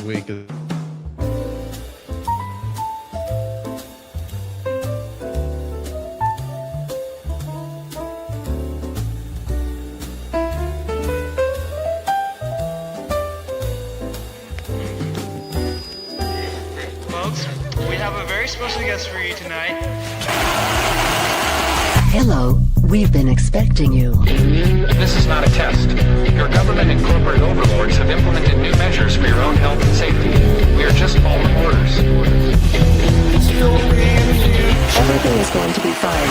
week. Folks, we have a very special guest for you tonight. Hello, we've been expecting you. This is not a test. Your government and corporate overlords have implemented new measures for your own health and safety. We are just following orders. Everything is going to be fine.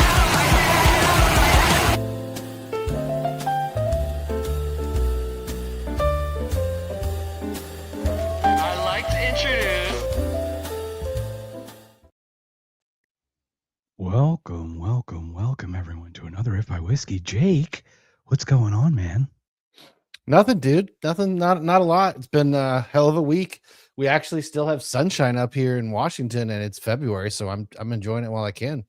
I'd like to introduce... Welcome everyone to another If I Whiskey. Jake, what's going on, man? Nothing, dude. Nothing. Not a lot. It's been a hell of a week. We actually still have sunshine up here in Washington, and it's February, so I'm enjoying it while I can.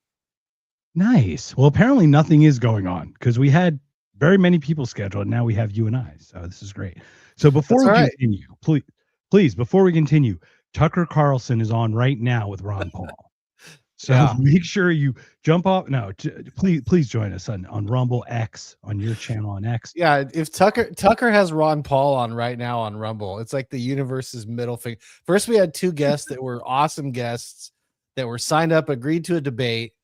Nice. Well, apparently nothing is going on because we had very many people scheduled. And now we have you and I, so this is great. So before we continue, please, before we continue, Tucker Carlson is on right now with Ron Paul. So make sure you jump off. No, please join us on Rumble X, on your channel on X. Yeah, if Tucker has Ron Paul on right now on Rumble, it's like the universe's middle finger. First, we had two guests that were awesome guests that were signed up, agreed to a debate.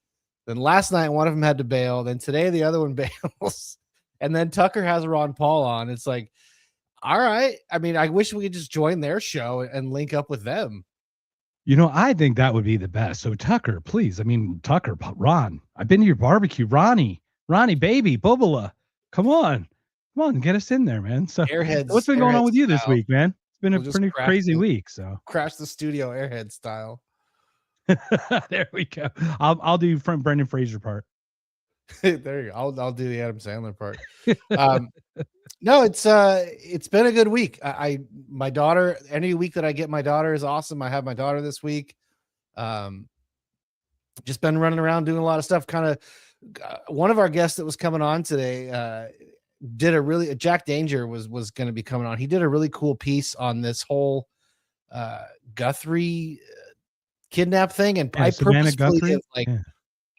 Then last night, one of them had to bail. Then today, the other one bails. And then Tucker has Ron Paul on. It's like, all right. I mean, I wish we could just join their show and link up with them. You know, I think that would be the best. So Tucker, please. I mean, Tucker, Ron, I've been to your barbecue. Ronnie, baby, Bubala. Come on, get us in there, man. So what's been going on with you this week, man? It's been a pretty crazy week. So crash the studio Airhead style. There we go. I'll do from Brendan Fraser part. There you go. I'll do the Adam Sandler part. No, it's been a good week. My daughter, any week that I get my daughter is awesome. I have my daughter this week. Just been running around doing a lot of stuff. Kind of one of our guests that was coming on today did Jack Danger was going to be coming on. He did a really cool piece on this whole Guthrie kidnap thing, and I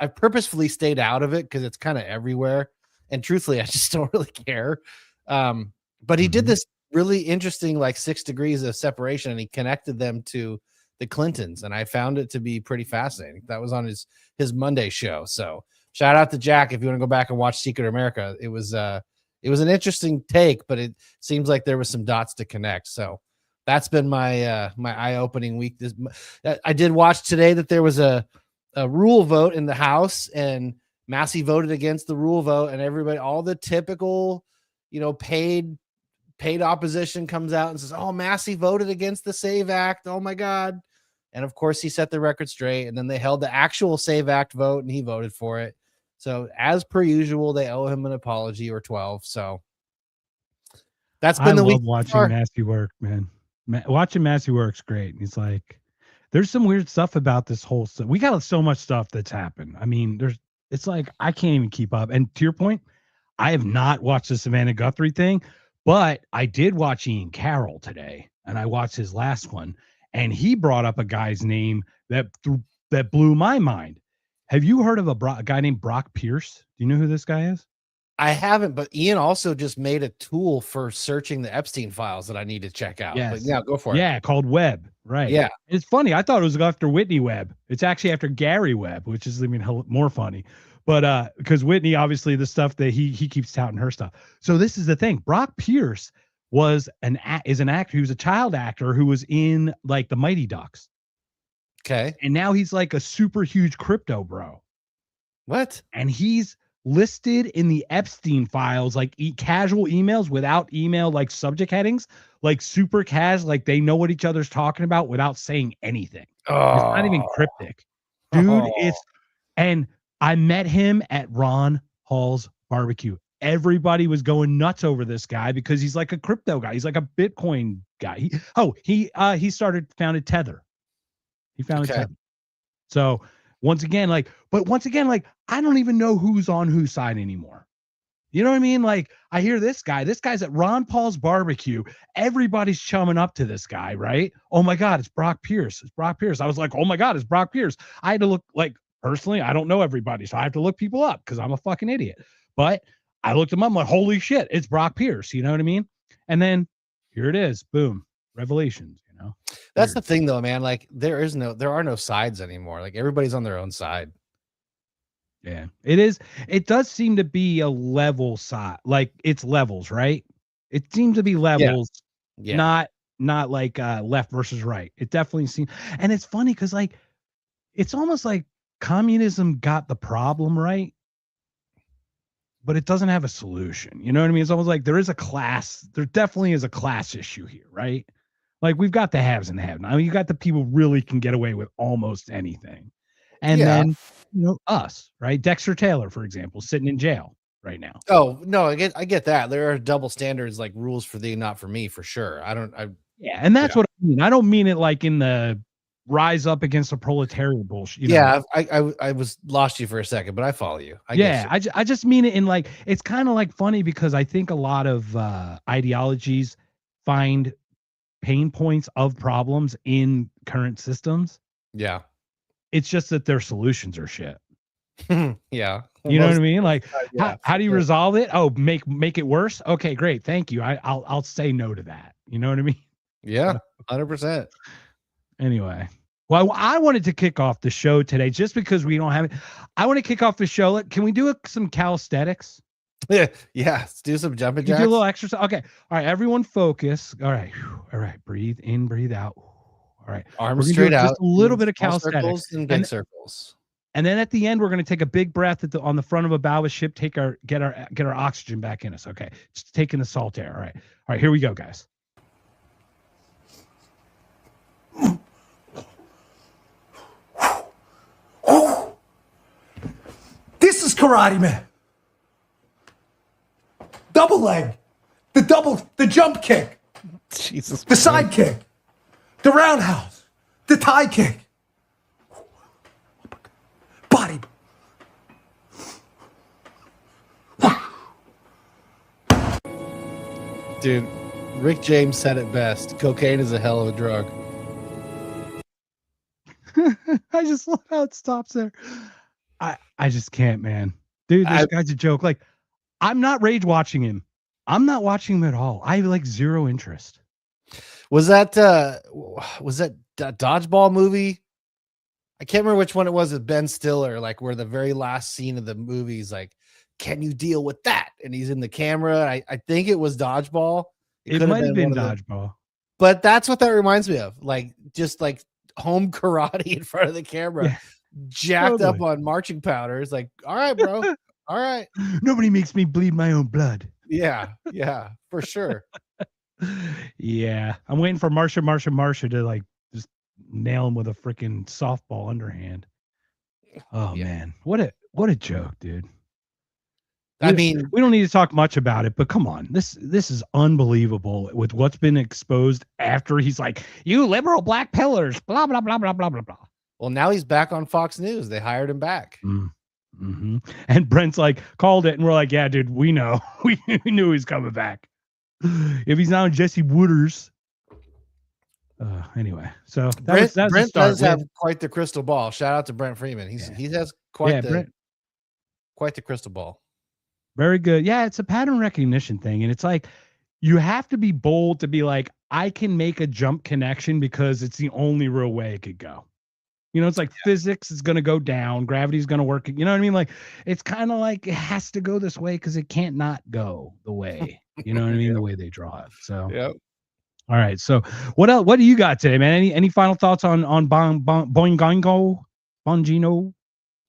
purposefully stayed out of it because it's kind of everywhere. And truthfully, I just don't really care. But he did this really interesting, like 6 degrees of separation, and he connected them to the Clintons. And I found it to be pretty fascinating. That was on his Monday show. So shout out to Jack. If you want to go back and watch Secret America, it was an interesting take, but it seems like there was some dots to connect. So that's been my eye-opening week. I did watch today that there was a rule vote in the House, and Massey voted against the rule vote, and everybody, all the typical, paid opposition comes out and says, oh, Massey voted against the SAVE Act. Oh my God. And of course he set the record straight, and then they held the actual SAVE Act vote and he voted for it. So as per usual, they owe him an apology or 12. So that's been the week. Watching Massey work, man. Watching Massey work's great. He's like, there's some weird stuff about this whole stuff. We got so much stuff that's happened. I mean, it's like, I can't even keep up. And to your point, I have not watched the Savannah Guthrie thing, but I did watch Ian Carroll today, and I watched his last one, and he brought up a guy's name that blew my mind. Have you heard of a guy named Brock Pierce? Do you know who this guy is? I haven't, but Ian also just made a tool for searching the Epstein files that I need to check out. Yes. But yeah, go for it. Yeah, called Webb. Right. Yeah. It's funny. I thought it was after Whitney Webb. It's actually after Gary Webb, which is more funny. But because Whitney, obviously, the stuff that he keeps touting her stuff. So this is the thing. Brock Pierce is an actor. He was a child actor who was in like the Mighty Ducks. Okay. And now he's like a super huge crypto bro. What? And he's listed in the Epstein files, like casual emails without email, like subject headings, like super cash, like they know what each other's talking about without saying anything. Oh. It's not even cryptic, dude. And I met him at Ron Hall's barbecue. Everybody was going nuts over this guy because he's like a crypto guy. He's like a Bitcoin guy. He founded Tether. He founded Tether. So once again, I don't even know who's on whose side anymore. You know what I mean? Like, I hear this guy's at Ron Paul's barbecue. Everybody's chumming up to this guy, right? Oh my God, it's Brock Pierce. It's Brock Pierce. I was like, oh my God, it's Brock Pierce. I had to look, like, personally, I don't know everybody, so I have to look people up because I'm a fucking idiot. But I looked him up, I'm like, holy shit, it's Brock Pierce. You know what I mean? And then here it is. Boom. Revelations, you know? That's the thing though, man. Like there are no sides anymore. Like everybody's on their own side. Yeah, it is. It does seem to be a level side, like it's levels, right? It seems to be levels, Yeah. not like left versus right. It definitely seems, and it's funny because like it's almost like communism got the problem right, but it doesn't have a solution. You know what I mean? It's almost like there definitely is a class issue here, right? Like we've got the haves and the have-nots. I mean, you got the people really can get away with almost anything. And then, you know, us, right? Dexter Taylor, for example, sitting in jail right now. Oh no, I get that. There are double standards, like rules for thee, not for me, for sure. Yeah, and that's what I mean. I don't mean it like in the rise up against the proletariat bullshit. You know? I was lost you for a second, but I follow you. I just mean it in like, it's kind of like funny because I think a lot of ideologies find pain points of problems in current systems. Yeah. It's just that their solutions are shit. Yeah. You know what I mean? Like, yeah, how do you resolve it? Oh, make it worse. Okay, great. Thank you. I'll say no to that. You know what I mean? Yeah, 100%. Anyway, well, I wanted to kick off the show today just because we don't have it. I want to kick off the show. Can we do some calisthenics? Yeah, let's do some jumping jacks. Do a little exercise. Okay. All right, everyone focus. All right. All right. Breathe in, breathe out. All right. Arms straight out. Just a little bit of calisthenics and big circles. And then at the end, we're going to take a big breath on the front of a bow of ship, get our oxygen back in us. Okay. Just taking the salt air. All right. All right. Here we go, guys. This is Karate Man. Double leg. The jump kick. Jesus. The side kick. The roundhouse. The tie kick. Body. Dude, Rick James said it best. Cocaine is a hell of a drug. I just love how it stops there. I just can't, man. Dude, this guy's a joke. Like, I'm not rage watching him. I'm not watching him at all. I have like zero interest. Was that dodgeball movie? I can't remember which one it was with Ben Stiller, like where the very last scene of the movie is like, can you deal with that? And he's in the camera. I think it was dodgeball. It might have been dodgeball. But that's what that reminds me of. Like just like home karate in front of the camera, Yeah, jacked up on marching powder. It's like, all right, bro. All right. Nobody makes me bleed my own blood. Yeah, for sure. Yeah. I'm waiting for Marsha to like just nail him with a freaking softball underhand. Oh Yeah. man. What a joke, dude. I mean, we don't need to talk much about it, but come on. This is unbelievable with what's been exposed after he's like, you liberal black pillars, blah, blah, blah, blah, blah, blah, blah. well, now he's back on Fox News. They hired him back. Mm-hmm. And Brent's like, called it. And we're like, yeah, dude, we know. We knew he was coming back. If he's not on Jesse Wooders. Anyway, so Brent does have quite the crystal ball. Shout out to Brent Freeman. He has quite the crystal ball. Very good. Yeah, it's a pattern recognition thing. And it's like, you have to be bold to be like, I can make a jump connection because it's the only real way it could go. You know, it's like physics is going to go down. Gravity is going to work. You know what I mean? Like, it's kind of like it has to go this way because it can't not go the way, you know what I mean? The way they draw it. So, Yep. All right. So what else? What do you got today, man? Any final thoughts on Bongino?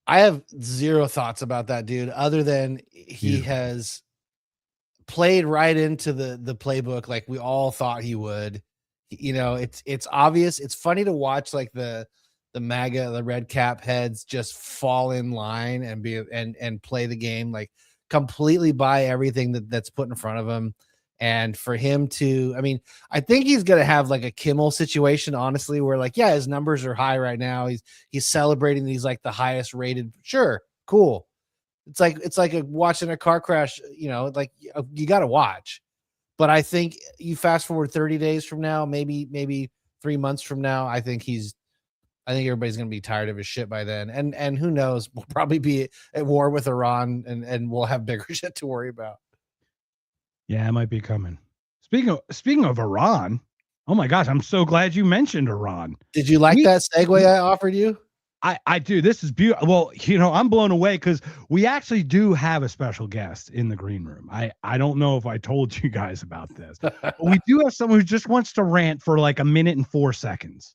I have zero thoughts about that dude other than he has played right into the playbook like we all thought he would. You know, it's obvious. It's funny to watch like the MAGA, the red cap heads just fall in line and play the game, like completely buy everything that's put in front of him. And for him to, I mean, I think he's going to have like a Kimmel situation, honestly, where like, yeah, his numbers are high right now. He's celebrating. He's like the highest rated. Sure. Cool. It's like watching a car crash. You know, like you got to watch. But I think you fast forward 30 days from now, maybe 3 months from now, I think everybody's going to be tired of his shit by then. And who knows, we'll probably be at war with Iran and we'll have bigger shit to worry about. Yeah, it might be coming. Speaking of Iran, oh my gosh, I'm so glad you mentioned Iran. Did you like that segue I offered you? I do. This is beautiful. Well, I'm blown away because we actually do have a special guest in the green room. I don't know if I told you guys about this, but we do have someone who just wants to rant for like a minute and 4 seconds.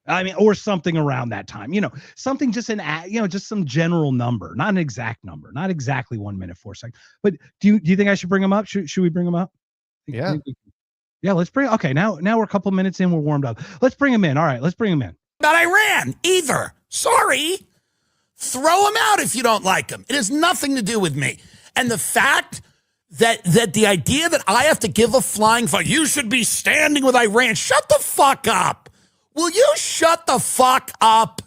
I mean, or something around that time, something just just some general number, not an exact number, not exactly 1 minute, 4 seconds. But do you think I should bring him up? Should we bring him up? Yeah. Yeah, let's bring. Okay, now we're a couple minutes in. We're warmed up. Let's bring him in. All right, let's bring him in. About Iran either. Sorry. Throw him out if you don't like him. It has nothing to do with me. And the fact that the idea that I have to give a flying fuck, you should be standing with Iran. Shut the fuck up. Will you shut the fuck up?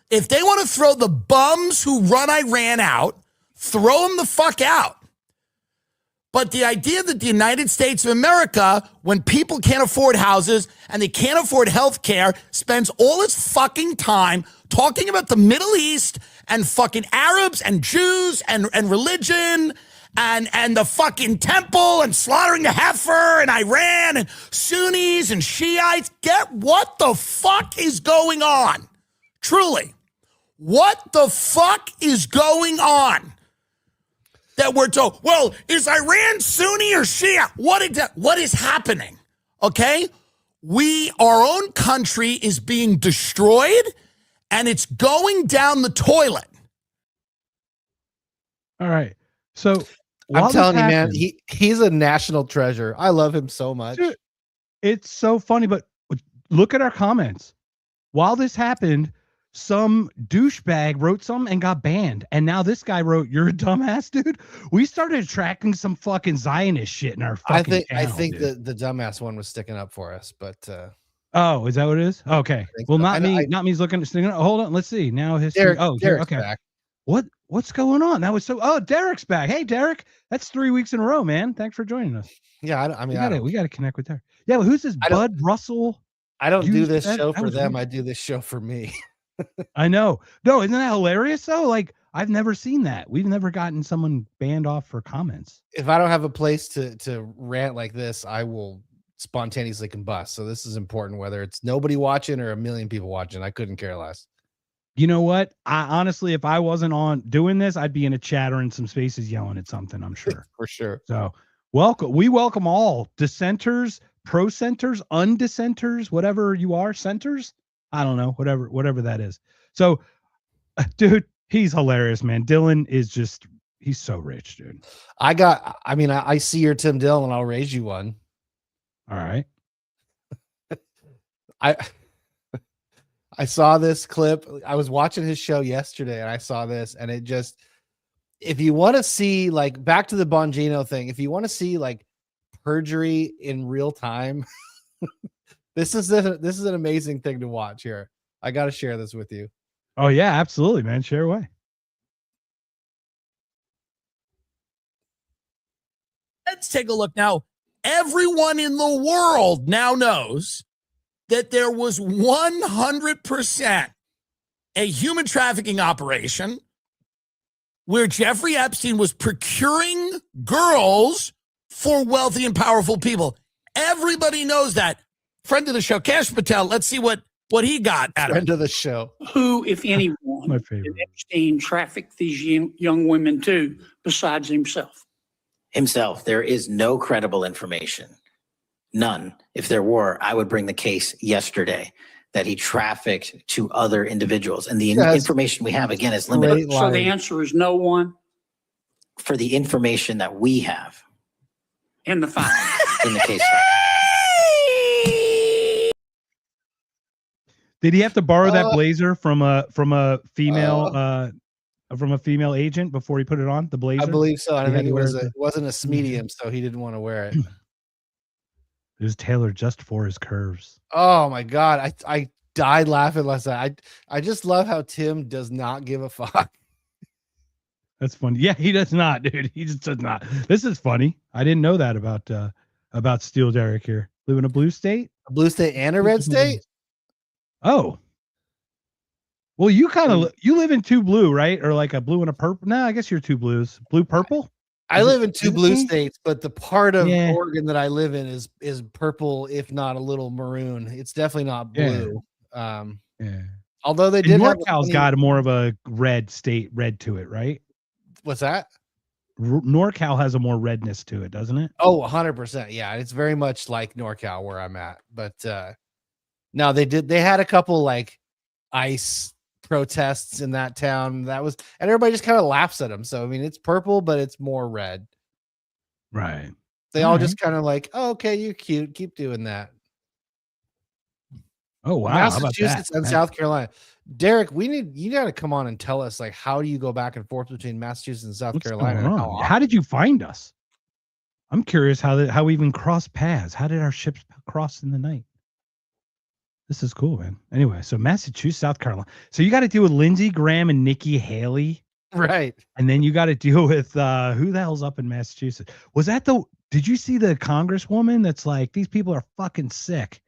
If they want to throw the bums who run Iran out, throw them the fuck out. But the idea that the United States of America, when people can't afford houses and they can't afford health care, spends all its fucking time talking about the Middle East and fucking Arabs and Jews and religion and the fucking temple and slaughtering the heifer and Iran and Sunnis and Shiites. Get what the fuck is going on? Truly. What the fuck is going on? That we're told, well, is Iran Sunni or Shia? What is happening? Okay? Our own country is being destroyed and it's going down the toilet. All right. So I'm telling you, man, he's a national treasure. I love him so much. Dude, it's so funny, but look at our comments. While this happened, some douchebag wrote something and got banned. And now this guy wrote, "You're a dumbass, dude." We started attracting some fucking Zionist shit in our fucking I think the dumbass one was sticking up for us, but oh, is that what it is? Okay. Well, so. not me. Not me's looking. Hold on. Let's see. Now his Derek's okay. back. What's going on? That was so. Oh, Derek's back. Hey, Derek. That's 3 weeks in a row, man. Thanks for joining us. Yeah, we got to connect with Derek. Yeah, but who's this Bud Russell? I don't do this show for them. I do this show for me. I know. No, isn't that hilarious though? Like, I've never seen that. We've never gotten someone banned off for comments. If I don't have a place to rant like this, I will spontaneously combust. So this is important, whether it's nobody watching or a million people watching. I couldn't care less. You know what? I honestly, if I wasn't on doing this, I'd be in a chat or in some spaces yelling at something, I'm sure. For sure. So we welcome all dissenters, pro-centers, undissenters, whatever you are, centers. I don't know, whatever that is. So, dude, he's hilarious, man. Dylan is he's so rich, dude. I see your Tim Dillon. I'll raise you one. All right. I saw this clip. I was watching his show yesterday and I saw this, and it just, if you want to see, like, back to the Bongino thing, if you want to see like perjury in real time, this is an amazing thing to watch here. I got to share this with you. Oh yeah, absolutely, man. Share away. Let's take a look now. Everyone in the world now knows that there was 100% a human trafficking operation where Jeffrey Epstein was procuring girls for wealthy and powerful people. Everybody knows that. Friend of the show, Kash Patel. Let's see what he got at Friend of the show. Who, if anyone, My favorite. did Epstein traffic these young women to besides himself? Himself. There is no credible information. None. If there were, I would bring the case yesterday that he trafficked to other individuals. And the information we have, again, is limited. So the answer is no one For the information that we have in the file. in the case. Did he have to borrow that blazer from a female agent before he put it on? The blazer, I believe so. I think it wasn't a medium, Mm-hmm. so he didn't want to wear it. It was tailored just for his curves. Oh my god, I died laughing last night. I just love how Tim does not give a fuck. That's funny. Yeah, he does not, dude. He just does not. This is funny. I didn't know that about Steel Derek here. Live in a blue state? A blue state and a red state? Oh. Well, you kind of you live in two blue, right? Or like a blue and a purple. No, I guess you're two blues. Blue purple? I live in two blue me? states, but the part of Yeah. Oregon that I live in is purple, if not a little maroon. It's definitely not blue. Yeah. Although they And did have NorCal's got more of a red to it, right? what's that? NorCal has a more redness to it, doesn't it? Oh, 100%. Yeah, it's very much like NorCal where I'm at. But no, they had a couple like ICE protests in that town. And everybody just kind of laughs at them. So I mean, it's purple, but it's more red. Right. They all just kind of like, oh, okay, you're cute. Keep doing that. Oh wow. How about Massachusetts that? and South Carolina. Derek, you got to come on and tell us, like, how do you go back and forth between Massachusetts and South What's Carolina? going on? How did you find us? I'm curious how we even crossed paths. How did our ships cross in the night? This is cool, man. Anyway, so Massachusetts, South Carolina. So you got to deal with Lindsey Graham and Nikki Haley, right? And then you got to deal with who the hell's up in Massachusetts? Did you see the congresswoman that's like, these people are fucking sick?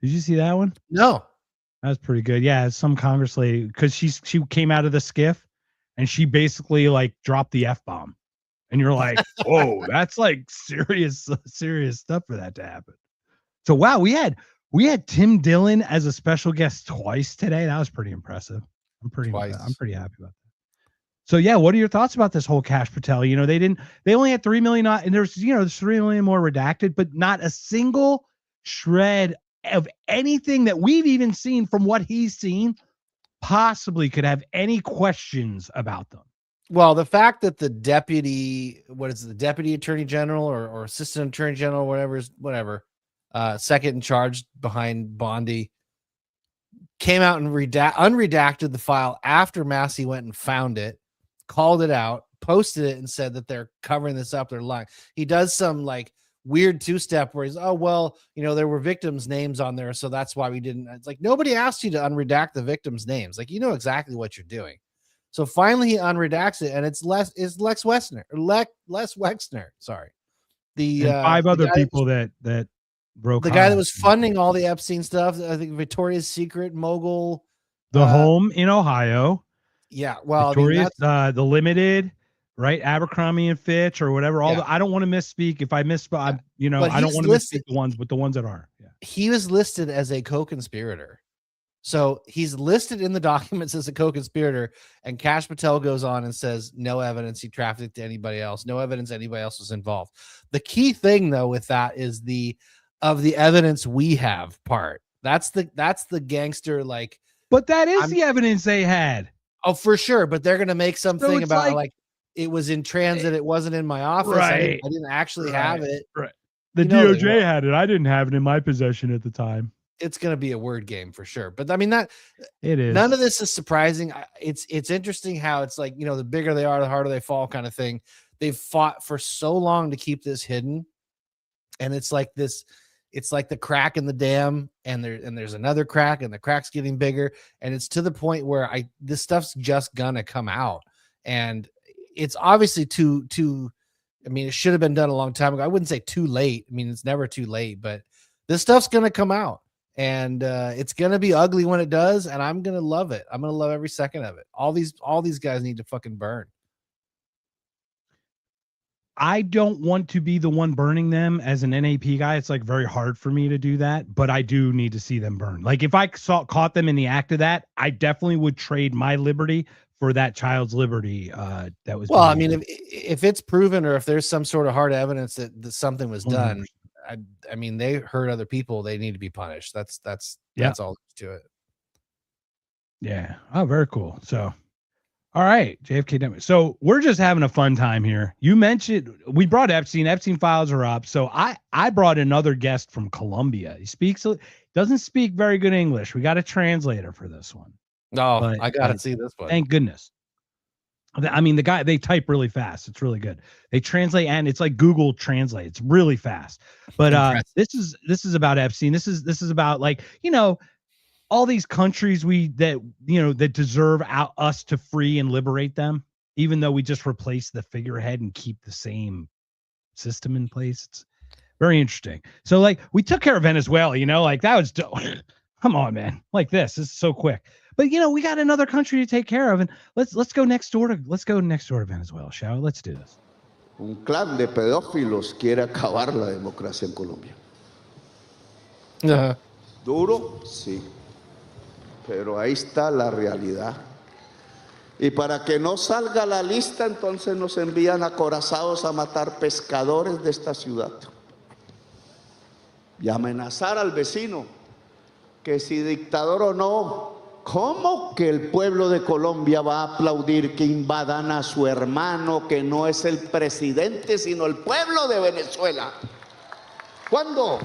Did you see that one? No. That was pretty good. Yeah, some Congress lady, because she came out of the skiff and she basically like dropped the F-bomb. And you're like, whoa, that's like serious stuff for that to happen. So wow, we had Tim Dillon as a special guest twice today. That was pretty impressive. I'm pretty happy about that. So yeah, what are your thoughts about this whole Kash Patel? You know, they only had 3 million, and there's 3 million more redacted, but not a single shred of anything that we've even seen from what he's seen possibly could have any questions about them. Well, the fact that the deputy attorney general or assistant attorney general, whatever, second in charge behind Bondi, came out and unredacted the file after Massey went and found it, called it out, posted it, and said that they're covering this up. They're lying. He does some like weird two-step where he's, oh, well, there were victims' names on there, so that's why we didn't. It's like, nobody asked you to unredact the victims' names. Like, you know exactly what you're doing. So finally he unredacts it, and it's Les Wexner. Sorry. The 5 other people that broke. The guy that was funding all the Epstein stuff. I think Victoria's Secret mogul. The home in Ohio. Yeah. Well, Victoria's, the Limited, right? Abercrombie and Fitch or whatever. I don't want to misspeak. If I misspeak, I don't want to misspeak the ones, but the ones that are. Yeah. He was listed as a co-conspirator. So he's listed in the documents as a co-conspirator, and Kash Patel goes on and says no evidence he trafficked to anybody else, no evidence anybody else was involved. The key thing though with that is the evidence we have part. That's the gangster like. But that is the evidence they had. Oh, for sure. But they're gonna make something about like it was in transit. It wasn't in my office. Right. I didn't actually have it. Right. The DOJ had it. I didn't have it in my possession at the time. It's going to be a word game for sure. But I mean, that it is. None of this is surprising. It's interesting how it's like, the bigger they are, the harder they fall kind of thing. They've fought for so long to keep this hidden. And it's like the crack in the dam, and there's another crack, and the crack's getting bigger. And it's to the point where this stuff's just gonna come out. And it's obviously too, I mean, it should have been done a long time ago. I wouldn't say too late. I mean, it's never too late, but this stuff's going to come out, and it's going to be ugly when it does. And I'm going to love it. I'm going to love every second of it. All these guys need to fucking burn. I don't want to be the one burning them as an NAP guy. It's like very hard for me to do that, but I do need to see them burn. Like if I caught them in the act of that, I definitely would trade my liberty for that child's liberty. That was, well, I mean, if it's proven, or if there's some sort of hard evidence that something was done, I mean, they hurt other people. They need to be punished. That's all to it. Yeah. Oh, very cool. So, all right, JFK. So we're just having a fun time here. You mentioned we brought Epstein files are up. So I brought another guest from Colombia. He doesn't speak very good English. We got a translator for this one. No, I got to see this one. Thank goodness. I mean, the guy, they type really fast. It's really good. They translate, and it's like Google Translate. It's really fast. But this is about Epstein. This is about, like, all these countries that deserve us to free and liberate them. even though we just replace the figurehead and keep the same system in place. It's very interesting. So like we took care of Venezuela, like that was dope. Come on, man. Like this is so quick. But we got another country to take care of, and let's go next door to Venezuela, shall we? Let's do this. Un clan de pedófilos quiere acabar la democracia en Colombia. Duro, sí. Pero ahí está la realidad. Y para que no salga la lista, entonces nos envían acorazados a matar pescadores de esta ciudad. Y amenazar al vecino, que si dictador o no, ¿cómo que el pueblo de Colombia va a aplaudir que invadan a su hermano, que no es el presidente, sino el pueblo de Venezuela? ¿Cuándo?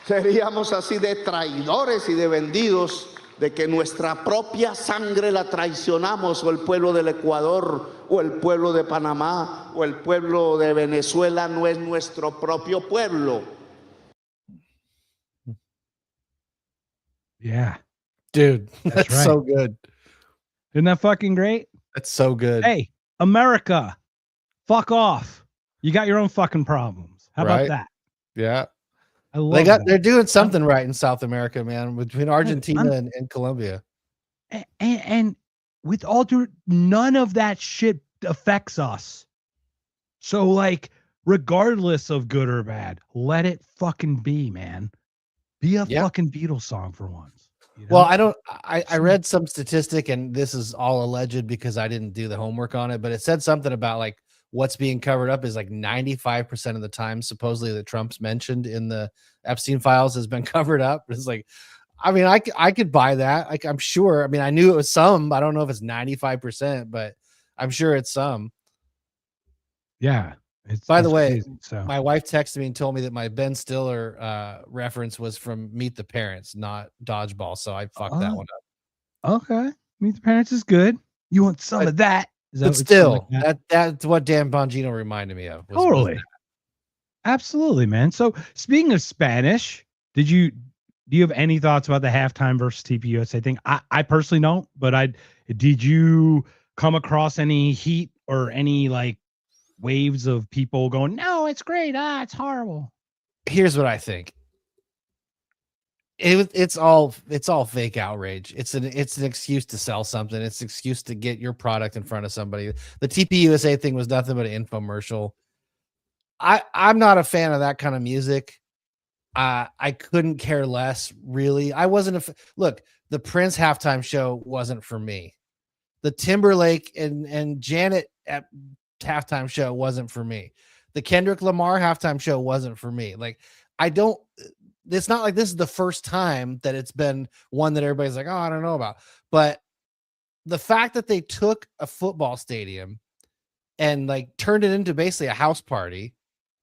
Seríamos así de traidores y de vendidos, de que nuestra propia sangre la traicionamos, o el pueblo del Ecuador, o el pueblo de Panamá, o el pueblo de Venezuela no es nuestro propio pueblo. Yeah. Dude, that's right. so good. Isn't that fucking great? That's so good. Hey, America, fuck off. You got your own fucking problems. How about that? Yeah. I love that. They're doing something right in South America, man, between Argentina and Colombia. And with all due, none of that shit affects us. So like, regardless of good or bad, let it fucking be, man. Be a fucking Beatles song for once. Well, I read some statistic, and this is all alleged because I didn't do the homework on it, but it said something about like what's being covered up is like 95% of the time supposedly that Trump's mentioned in the Epstein files has been covered up. It's like, I mean, I could buy that. Like, I'm sure. I mean, I knew it was some. I don't know if it's 95%, but I'm sure it's some. Yeah. By the way, crazy, so. My wife texted me and told me that my Ben Stiller reference was from Meet the Parents, not Dodgeball. So I fucked that one up. Okay. Meet the Parents is good. You want some of that. But still, that's what Dan Bongino reminded me of. Totally. Absolutely, man. So speaking of Spanish, do you have any thoughts about the halftime versus TPUSA thing? I personally don't, but did you come across any heat or any like waves of people going, no, it's great. It's horrible. Here's what I think. It's all fake outrage. It's an excuse to sell something. It's an excuse to get your product in front of somebody. The TPUSA thing was nothing but an infomercial. I'm not a fan of that kind of music. I couldn't care less, really. I wasn't look, the Prince halftime show wasn't for me. The Timberlake and Janet at halftime show wasn't for me. The Kendrick Lamar halftime show wasn't for me. Like, it's not like this is the first time that it's been one that everybody's like, oh, I don't know about. But the fact that they took a football stadium and like turned it into basically a house party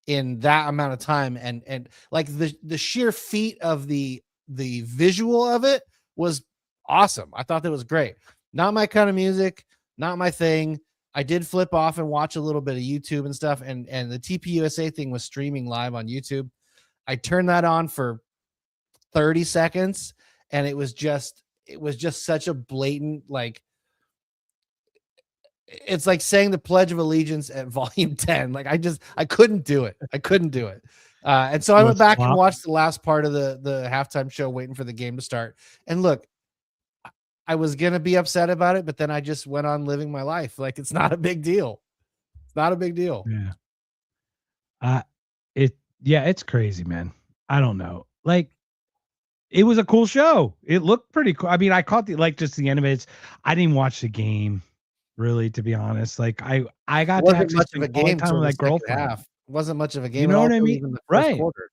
in that amount of time, and like the sheer feat of the visual of it was awesome. I thought that was great. Not my kind of music, not my thing. I did flip off and watch a little bit of YouTube and stuff, and the TPUSA thing was streaming live on YouTube. I turned that on for 30 seconds, and it was just such a blatant, like, it's like saying the Pledge of Allegiance at volume 10. Like, I couldn't do it. And so I went back and watched the last part of the halftime show, waiting for the game to start. And look, I was going to be upset about it, but then I just went on living my life. Like, it's not a big deal. It's not a big deal. Yeah. It's crazy, man. I don't know. Like, it was a cool show. It looked pretty cool. I mean, I caught just the end of it. I didn't watch the game, really, to be honest. Like, I got to actually much of a game time with that girlfriend. Half. It wasn't much of a game. You know what I mean? In the right. Quarter.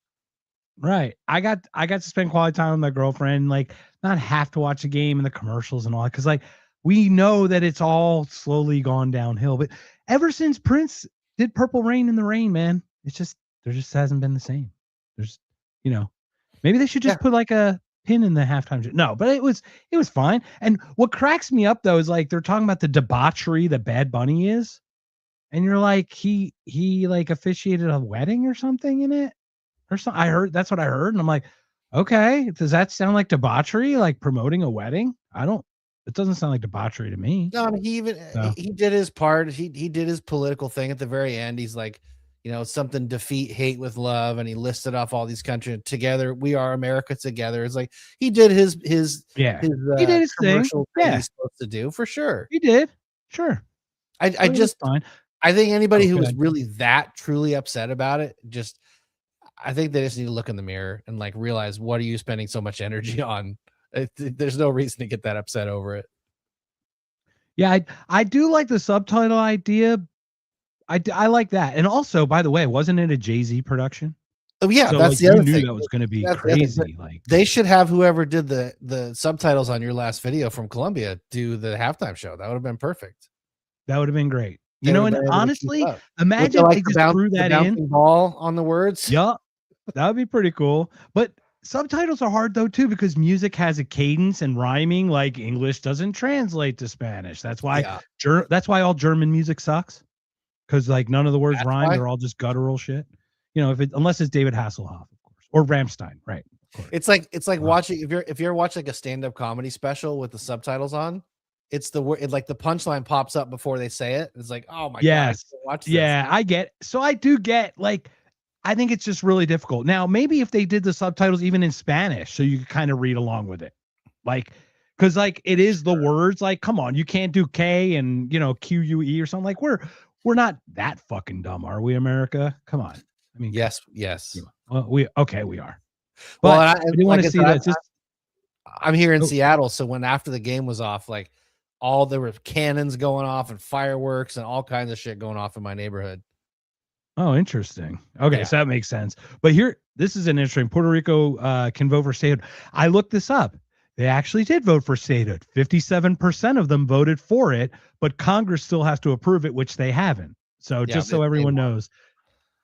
Right. I got to spend quality time with my girlfriend, like not have to watch a game and the commercials and all that. Cause like we know that it's all slowly gone downhill. But ever since Prince did Purple Rain in the Rain, man, there just hasn't been the same. There's, maybe they should just put like a pin in the halftime. No, but it was fine. And what cracks me up though is like they're talking about the debauchery that Bad Bunny is. And you're like, he like officiated a wedding or something in it. Or something. That's what I heard. And I'm like, okay, does that sound like debauchery? Like promoting a wedding? I don't It doesn't sound like debauchery to me. No, I mean, he even No. he did his part. He did his political thing at the very end. He's like, something defeat hate with love, and he listed off all these countries together. We are America together. It's like he did his Yeah. his He did his thing. commercial thing Yeah. he's supposed to do for sure. He did. Sure. I It was just fine. I think anybody who was Okay. really that truly upset about it, I think they just need to look in the mirror and like realize, what are you spending so much energy on? There's no reason to get that upset over it. Yeah, I do like the subtitle idea. I like that. And also, by the way, wasn't it a Jay-Z production? Oh yeah, So, that's like, the you other knew thing. that was going to be That's the other thing. crazy. Like, They should have whoever did the subtitles on your last video from Columbia do the halftime show. That would have been perfect. that would have been great. They You know, would and have been able to keep honestly, up. With imagine the, if they like, the just threw the that in. bouncing ball on the words. Yeah, that would be pretty cool. But subtitles are hard though too, because music has a cadence and rhyming. Like English doesn't translate to Spanish. That's why Yeah. that's why all German music sucks. Because like none of the words That's rhyme. why? They're all just guttural shit. Unless it's David Hasselhoff, of course, or Rammstein, right? Of course. It's like watching if you're watching like a stand-up comedy special with the subtitles on, it's the word like the punchline pops up before they say it. It's like, oh my god, I Yes. can't watch this. Yeah, I get. So I do get like, I think it's just really difficult. Now, maybe if they did the subtitles even in Spanish, so you could kind of read along with it, like, because like it is the words. Like, come on, you can't do K and QUE or something. Like we're not that fucking dumb, are we, America? Come on. I mean, Yes. well, we are. But Well, I do want like to I see said, that. Just I'm here in Oh. Seattle, so when after the game was off, like there were cannons going off and fireworks and all kinds of shit going off in my neighborhood. Oh, interesting. Okay, Yeah. so that makes sense. But here, this is an interesting. Puerto Rico can vote for statehood. I looked this up. They actually did vote for statehood. 57% of them voted for it, but Congress still has to approve it, which they haven't. So Yeah, just so they everyone won't. knows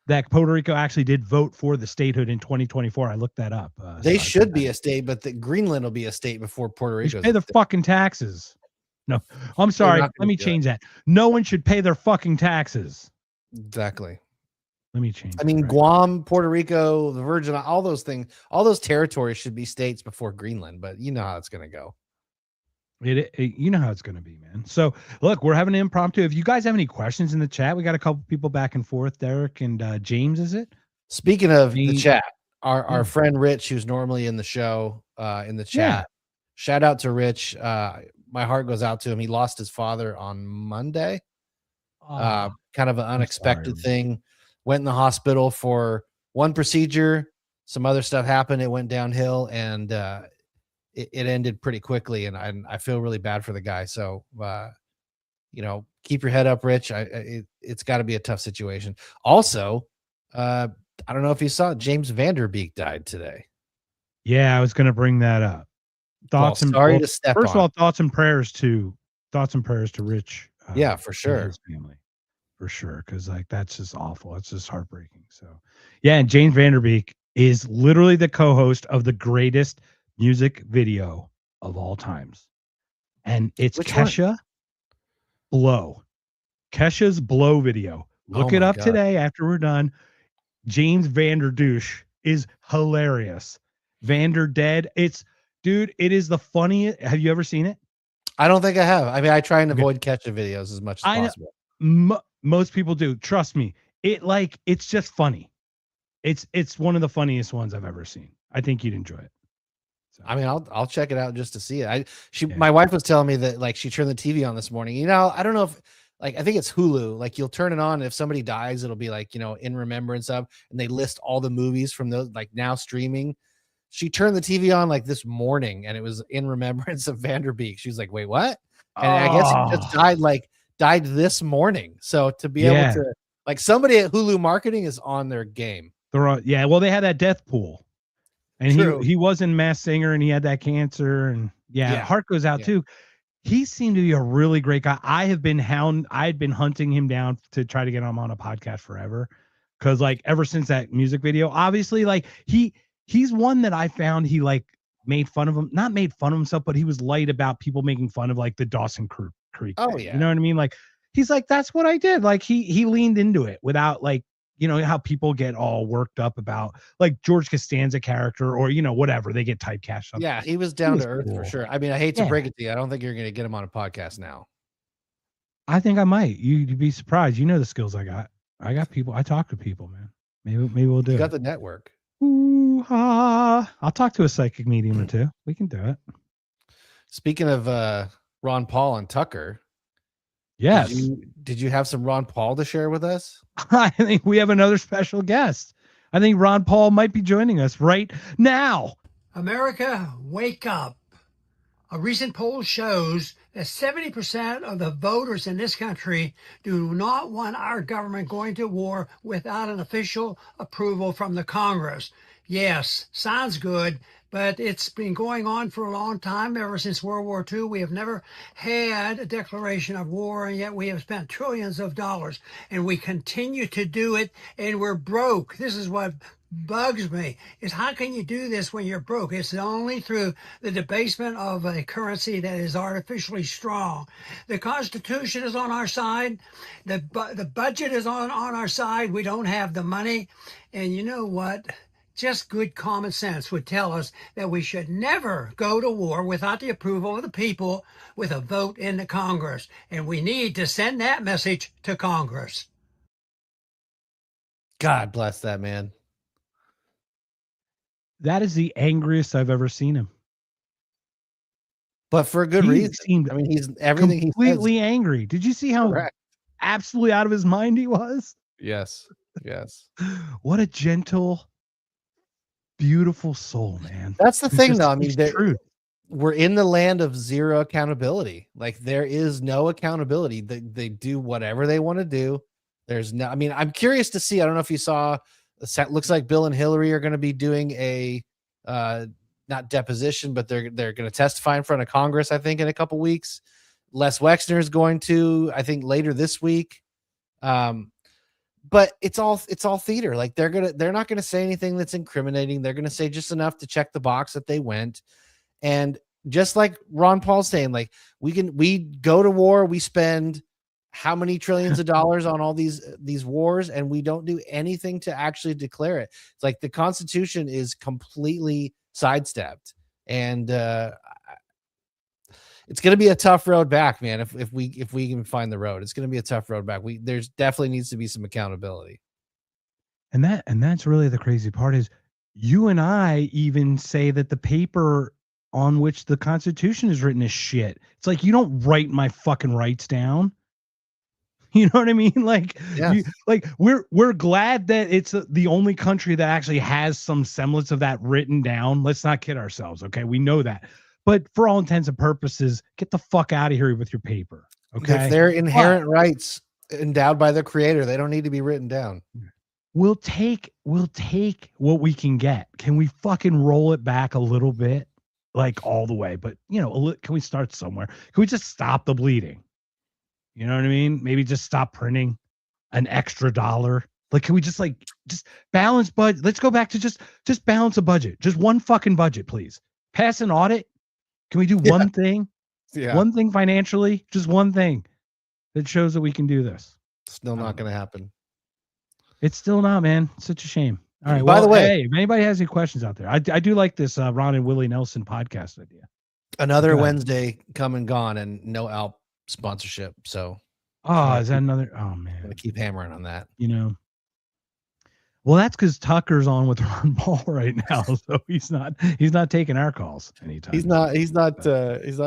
that Puerto Rico actually did vote for the statehood in 2024. I looked that up. They so I should think be a state, but Greenland will be a state before Puerto they Rico. should pay their fucking taxes. No, I'm sorry. not Let gonna me do it. change that. No one should pay their fucking taxes. Exactly. Let me change. I mean, it, right? Guam, Puerto Rico, the Virgin, all those things, all those territories should be states before Greenland, but you know how it's going to go. You know how it's going to be, man. So look, we're having an impromptu. If you guys have any questions in the chat, we got a couple people back and forth. Derek and James, is it? Speaking of the Me- chat, our Yeah. friend Rich, who's normally in the show, in the chat, shout out to Rich. My heart goes out to him. He lost his father on Monday. Oh, Kind of an unexpected Rich. thing. Went in the hospital for one procedure. Some other stuff happened. It went downhill, and it ended pretty quickly. And I feel really bad for the guy. So, keep your head up, Rich. It's got to be a tough situation. Also, I don't know if you saw, James Vanderbeek died today. yeah, I was going to bring that up. Thoughts and sorry to step first of on all, it. thoughts and prayers to Rich. Yeah, for and sure. his family, for sure, because like that's just awful. It's just heartbreaking. So, yeah, and James Vanderbeek is literally the co-host of the greatest music video of all times, and it's Which one? Kesha Blow. Kesha's Blow video. Look Oh it my up God. today after we're done. James Vanderdouche is hilarious. Vanderdead. Dude, it is the funniest. Have you ever seen it? I don't think I have. I mean, I try and Okay. avoid Kesha videos as much as I know. possible. Most people do. Trust me. It's just funny. It's one of the funniest ones I've ever seen. I think you'd enjoy it. So, I mean, I'll check it out just to see it. Yeah. My wife was telling me that like she turned the TV on this morning. I don't know if I think it's Hulu. Like you'll turn it on, and if somebody dies, it'll be like in remembrance of, and they list all the movies from those like now streaming. She turned the TV on like this morning, and it was in remembrance of Vanderbeek. She was like, "Wait, what?" And I guess he just died this morning. So to be Yeah. able to like somebody at Hulu marketing is on their game. yeah, well, they had that death pool. And True. he was in Masked Singer, and he had that cancer, and Yeah. heart goes out Yeah. too. He seemed to be a really great guy. I had been hunting him down to try to get him on a podcast forever. Cause like ever since that music video, obviously like he's one that I found he like made fun of him, not made fun of himself, but he was light about people making fun of like the Dawson Creek Oh, thing. yeah. You know what I mean? Like he's like, that's what I did. Like he leaned into it without like You know how people get all worked up about like George Costanza character or, you know, whatever, they get typecast. Yeah, he was down was to earth for cool. sure. I mean, I hate to Yeah. break it to you. I don't think you're going to get him on a podcast now. I think I might. You'd be surprised. You know the skills I got. I got people. I talk to people, man. Maybe we'll do You it. got the network. Ooh-ha. I'll talk to a psychic medium or two. We can do it. Speaking of Ron Paul and Tucker, Yes. did you have some Ron Paul to share with us? I think we have another special guest. I think Ron Paul might be joining us right now. America, wake up. A recent poll shows that 70% of the voters in this country do not want our government going to war without an official approval from the Congress. Yes, sounds good, but it's been going on for a long time. Ever since World War II, we have never had a declaration of war, and yet we have spent trillions of dollars, and we continue to do it, and we're broke. This is what bugs me, is how can you do this when you're broke? It's only through the debasement of a currency that is artificially strong. The Constitution is on our side. The budget is on our side. We don't have the money. And you know what? Just good common sense would tell us that we should never go to war without the approval of the people with a vote in the Congress. And we need to send that message to Congress. God bless that man. That is the angriest I've ever seen him. But for a good He reason. seemed I mean, he's everything completely he says. angry. Did you see how Correct. absolutely out of his mind he was? Yes. Yes. What a gentle, beautiful soul, man. That's the Who thing, just though. I mean, speaks truth. we're in the land of zero accountability. Like, there is no accountability. They do whatever they want to do. There's no, I mean, I'm curious to see. I don't know if you saw, it looks like Bill and Hillary are going to be doing a, not deposition, but they're going to testify in front of Congress, I think, in a couple weeks. Les Wexner is going to, I think, later this week. But it's all theater. Like, they're not gonna say anything that's incriminating. They're gonna say just enough to check the box that they went. And just like Ron Paul's saying, like, we go to war, we spend how many trillions of dollars on all these wars, and we don't do anything to actually declare it. It's like the Constitution is completely sidestepped, and it's going to be a tough road back, man. If we can find the road, it's going to be a tough road back. There's definitely needs to be some accountability. And that's really the crazy part is you and I even say that the paper on which the Constitution is written is shit. It's like, you don't write my fucking rights down. You know what I mean? Like, Yes. we're glad that it's the only country that actually has some semblance of that written down. Let's not kid ourselves. Okay. We know that, but for all intents and purposes, get the fuck out of here with your paper. Okay. If they're inherent rights endowed by the creator, they don't need to be written down. We'll take what we can get. Can we fucking roll it back a little bit? Like all the way, but you know, can we start somewhere? Can we just stop the bleeding? You know what I mean? Maybe just stop printing an extra dollar. Like, can we just balance budget? Let's go back to just balance a budget. Just one fucking budget, please. Pass an audit. Can we do one thing? Yeah. One thing financially, just one thing that shows that we can do this. Still not going to happen. It's still not, man. It's such a shame. All right. By the way, hey, if anybody has any questions out there, I do like this Ron and Willie Nelson podcast idea. Another Go ahead. Wednesday come and gone, and no Alp sponsorship. So, is that another? Oh man, I'm gonna keep hammering on that. You know. Well, that's because Tucker's on with Ron Paul right now, so he's not taking our calls anytime. He's not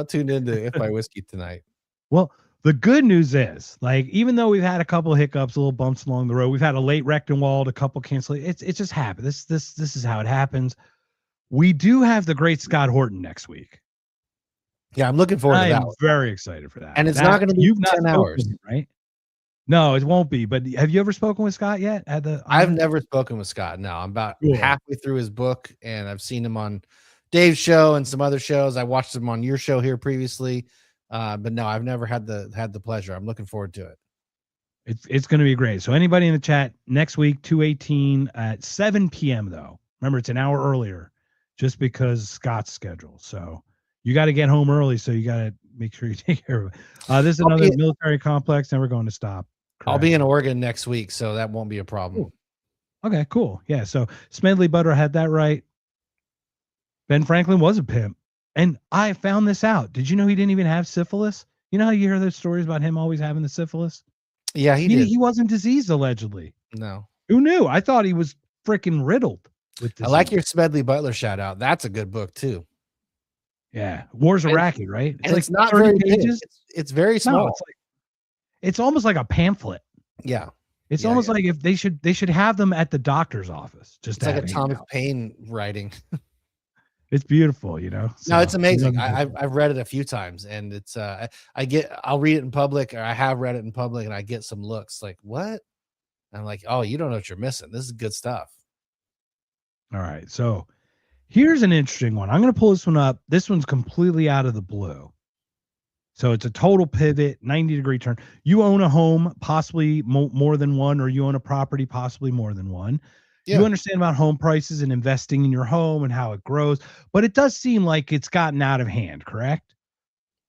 tuned into If I Whiskey tonight. Well, the good news is, like, even though we've had a couple of hiccups, little bumps along the road, we've had a late Rechtenwald, a couple cancellations. It just happened. This is how it happens. We do have the great Scott Horton next week. Yeah, I'm looking forward to that. I'm very excited for that. And it's not going to be you've not 10 hours, spoken, right? No, it won't be. But have you ever spoken with Scott yet? I've never spoken with Scott. No, I'm about Cool. halfway through his book, and I've seen him on Dave's show and some other shows. I watched him on your show here previously, but no, I've never had the pleasure. I'm looking forward to it. It's going to be great. So anybody in the chat next week, 2/18 at 7 p.m. though. Remember, it's an hour earlier, just because Scott's schedule. So you got to get home early. So you got to make sure you take care of it. This is another military complex. Never going to stop. I'll be in Oregon next week, so that won't be a problem. Okay, cool. Yeah. So Smedley Butter had that right. Ben Franklin was a pimp. And I found this out. Did you know he didn't even have syphilis? You know how you hear those stories about him always having the syphilis? Yeah, he did. He wasn't diseased, allegedly. No. Who knew? I thought he was freaking riddled with I disease. like your Smedley Butler shout out. That's a good book too. Yeah. War's a And- Racket, right? And it's not 30 very big. It's very small. No, it's almost like a pamphlet. Yeah. It's Yeah, almost yeah. like if they should have them at the doctor's office. Just It's to like a have Thomas handout. Paine writing. It's beautiful, you know. No, So, it's amazing. I love it. I've read it a few times, and it's I'll read it in public, or I have read it in public, and I get some looks like, what? And I'm like, oh, you don't know what you're missing. This is good stuff. All right. So here's an interesting one. I'm going to pull this one up. This one's completely out of the blue. So it's a total pivot, 90-degree turn. You own a home, possibly more than one, or you own a property, possibly more than one. Yeah. You understand about home prices and investing in your home and how it grows, but it does seem like it's gotten out of hand, correct?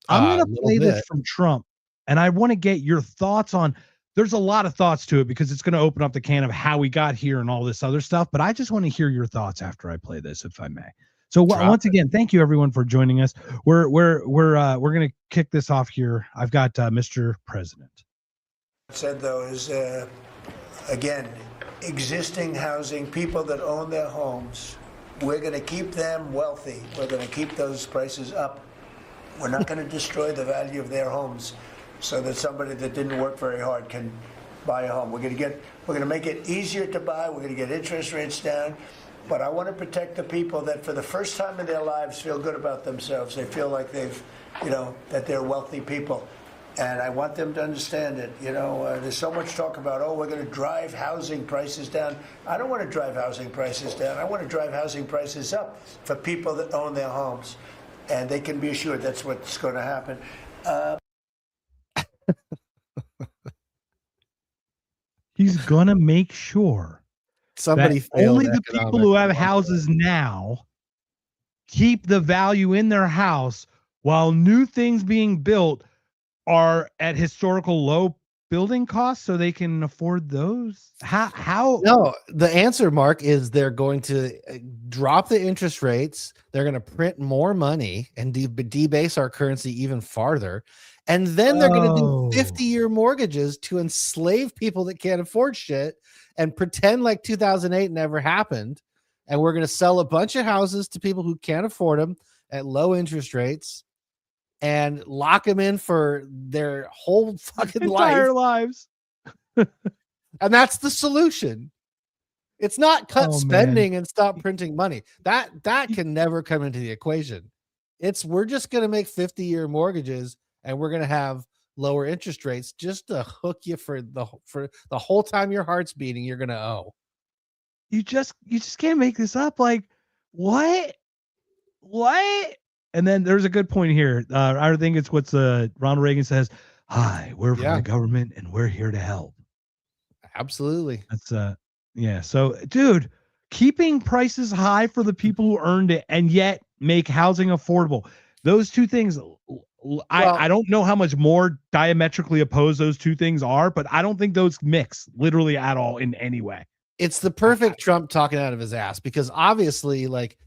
I'm A going to little play this bit. from Trump, and I want to get your thoughts on. There's a lot of thoughts to it because it's going to open up the can of how we got here and all this other stuff, but I just want to hear your thoughts after I play this, if I may. So Drop once again, thank you everyone for joining us. We're going to kick this off here. I've got Mr. President. Said though is again, existing housing, people that own their homes, we're going to keep them wealthy. We're going to keep those prices up. We're not going to destroy the value of their homes so that somebody that didn't work very hard can buy a home. We're going to make it easier to buy. We're going to get interest rates down. But I want to protect the people that for the first time in their lives feel good about themselves. They feel like that they're wealthy people. And I want them to understand it. There's so much talk about, we're going to drive housing prices down. I don't want to drive housing prices down. I want to drive housing prices up for people that own their homes. And they can be assured that's what's going to happen. He's going to make sure Somebody that failed only the people who have houses now keep the value in their house while new things being built are at historical low building costs so they can afford those. How No, the answer, Mark, is they're going to drop the interest rates. They're going to print more money and debase our currency even farther. And then they're going to do 50-year mortgages to enslave people that can't afford shit and pretend like 2008 never happened. And we're going to sell a bunch of houses to people who can't afford them at low interest rates and lock them in for their whole fucking entire life. lives. And that's the solution. It's not cut Oh, spending and stop printing money. That can never come into the equation. We're just going to make 50-year mortgages and we're going to have lower interest rates just to hook you for the whole time your heart's beating. You're going to owe. You just can't make this up. Like, what? And then there's a good point here. I think it's what's Ronald Reagan says, "Hi, we're from the government and we're here to help." Absolutely. That's yeah. So, dude, keeping prices high for the people who earned it and yet make housing affordable. Those two things, I don't know how much more diametrically opposed those two things are, but I don't think those mix literally at all in any way. It's the perfect Trump talking out of his ass, because obviously, like,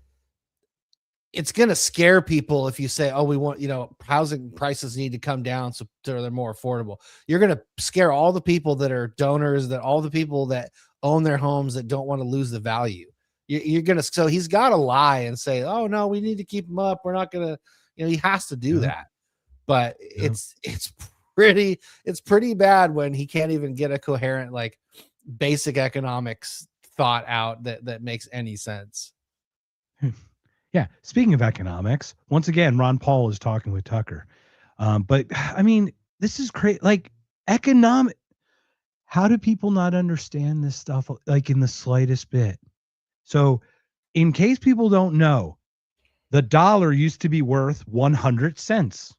it's going to scare people if you say, we want, housing prices need to come down so they're more affordable. You're going to scare all the people that are donors, that all the people that own their homes that don't want to lose the value. You're going to, so he's got to lie and say, oh no, we need to keep them up. We're not going to, he has to do that. But it's pretty bad when he can't even get a coherent, like, basic economics thought out that makes any sense. Yeah. Speaking of economics, once again, Ron Paul is talking with Tucker. But I mean, this is crazy. Like, economic. How do people not understand this stuff, like, in the slightest bit? So, in case people don't know, the dollar used to be worth 100 cents.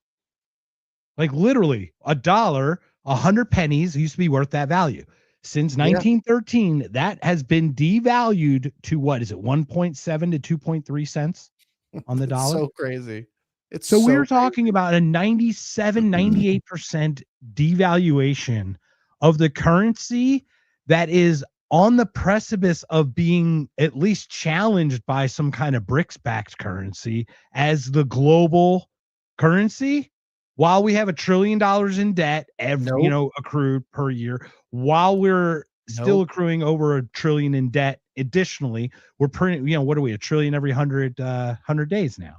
Like, literally, $1, 100 pennies used to be worth that value. Since 1913, that has been devalued to, what is it, 1.7 to 2.3 cents on the dollar? So crazy. It's so we're talking about a 97, 98% devaluation of the currency that is on the precipice of being at least challenged by some kind of BRICS-backed currency as the global currency, while we have $1 trillion in debt accrued per year, while we're still accruing over $1 trillion in debt. Additionally, we're printing, what are we, $1 trillion every 100 days now.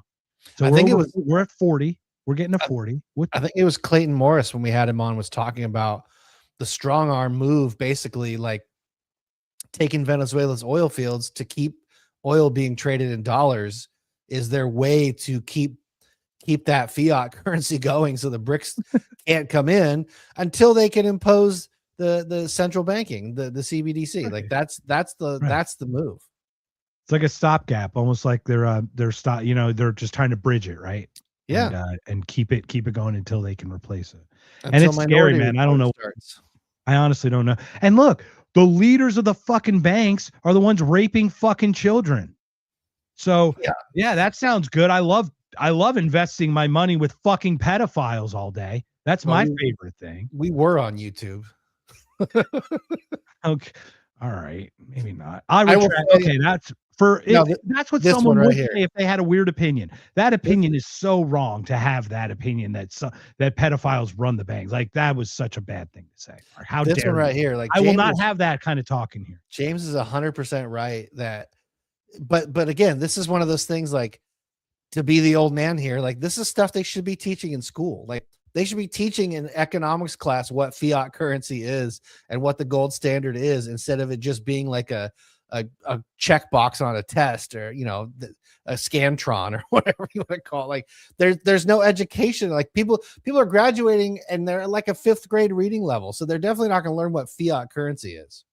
So I we're think we're at 40. We're getting to 40. I think it was Clayton Morris when we had him on was talking about the strong arm move, basically like taking Venezuela's oil fields to keep oil being traded in dollars is their way to keep that fiat currency going, so the BRICS can't come in until they can impose the central banking, the CBDC. Right. Like that's the move. It's like a stopgap, almost like they're they're just trying to bridge it, right? Yeah, and keep it going until they can replace it. Until and it's scary, man. I don't know. Starts. I honestly don't know. And look, the leaders of the fucking banks are the ones raping fucking children. So yeah, that sounds good. I love investing my money with fucking pedophiles all day. That's my favorite thing. We were on YouTube. Okay. All right. Maybe not. That's that's what someone would say if they had a weird opinion. That opinion is so wrong to have that opinion that pedophiles run the banks. Like that was such a bad thing to say. How this dare one right you? here? Like I will not have that kind of talking here. James is 100% right that, but again, this is one of those things like to be the old man here. Like this is stuff they should be teaching in school. Like they should be teaching in economics class what fiat currency is and what the gold standard is, instead of it just being like a checkbox on a test or a Scantron or whatever you want to call it. Like there's no education. Like people are graduating and they're like a 5th grade reading level, so they're definitely not going to learn what fiat currency is.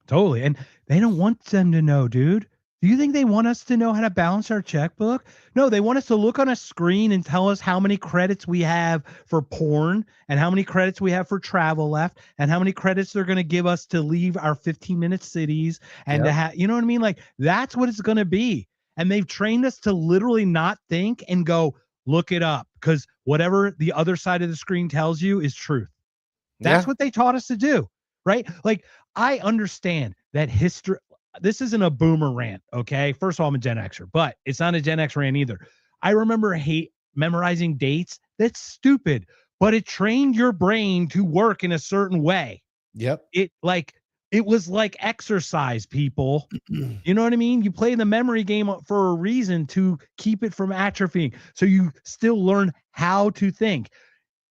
Totally. And they don't want them to know, dude. Do you think they want us to know how to balance our checkbook? No, they want us to look on a screen and tell us how many credits we have for porn and how many credits we have for travel left and how many credits they're going to give us to leave our 15-minute cities and to have, you know what I mean? Like that's what it's going to be. And they've trained us to literally not think and go look it up, because whatever the other side of the screen tells you is truth. That's what they taught us to do, right? Like I understand that history. This isn't a boomer rant, okay? First of all, I'm a Gen Xer, but it's not a Gen X rant either. I remember memorizing dates. That's stupid, but it trained your brain to work in a certain way. Yep. It was like exercise, people. You know what I mean? You play the memory game for a reason, to keep it from atrophying, so you still learn how to think.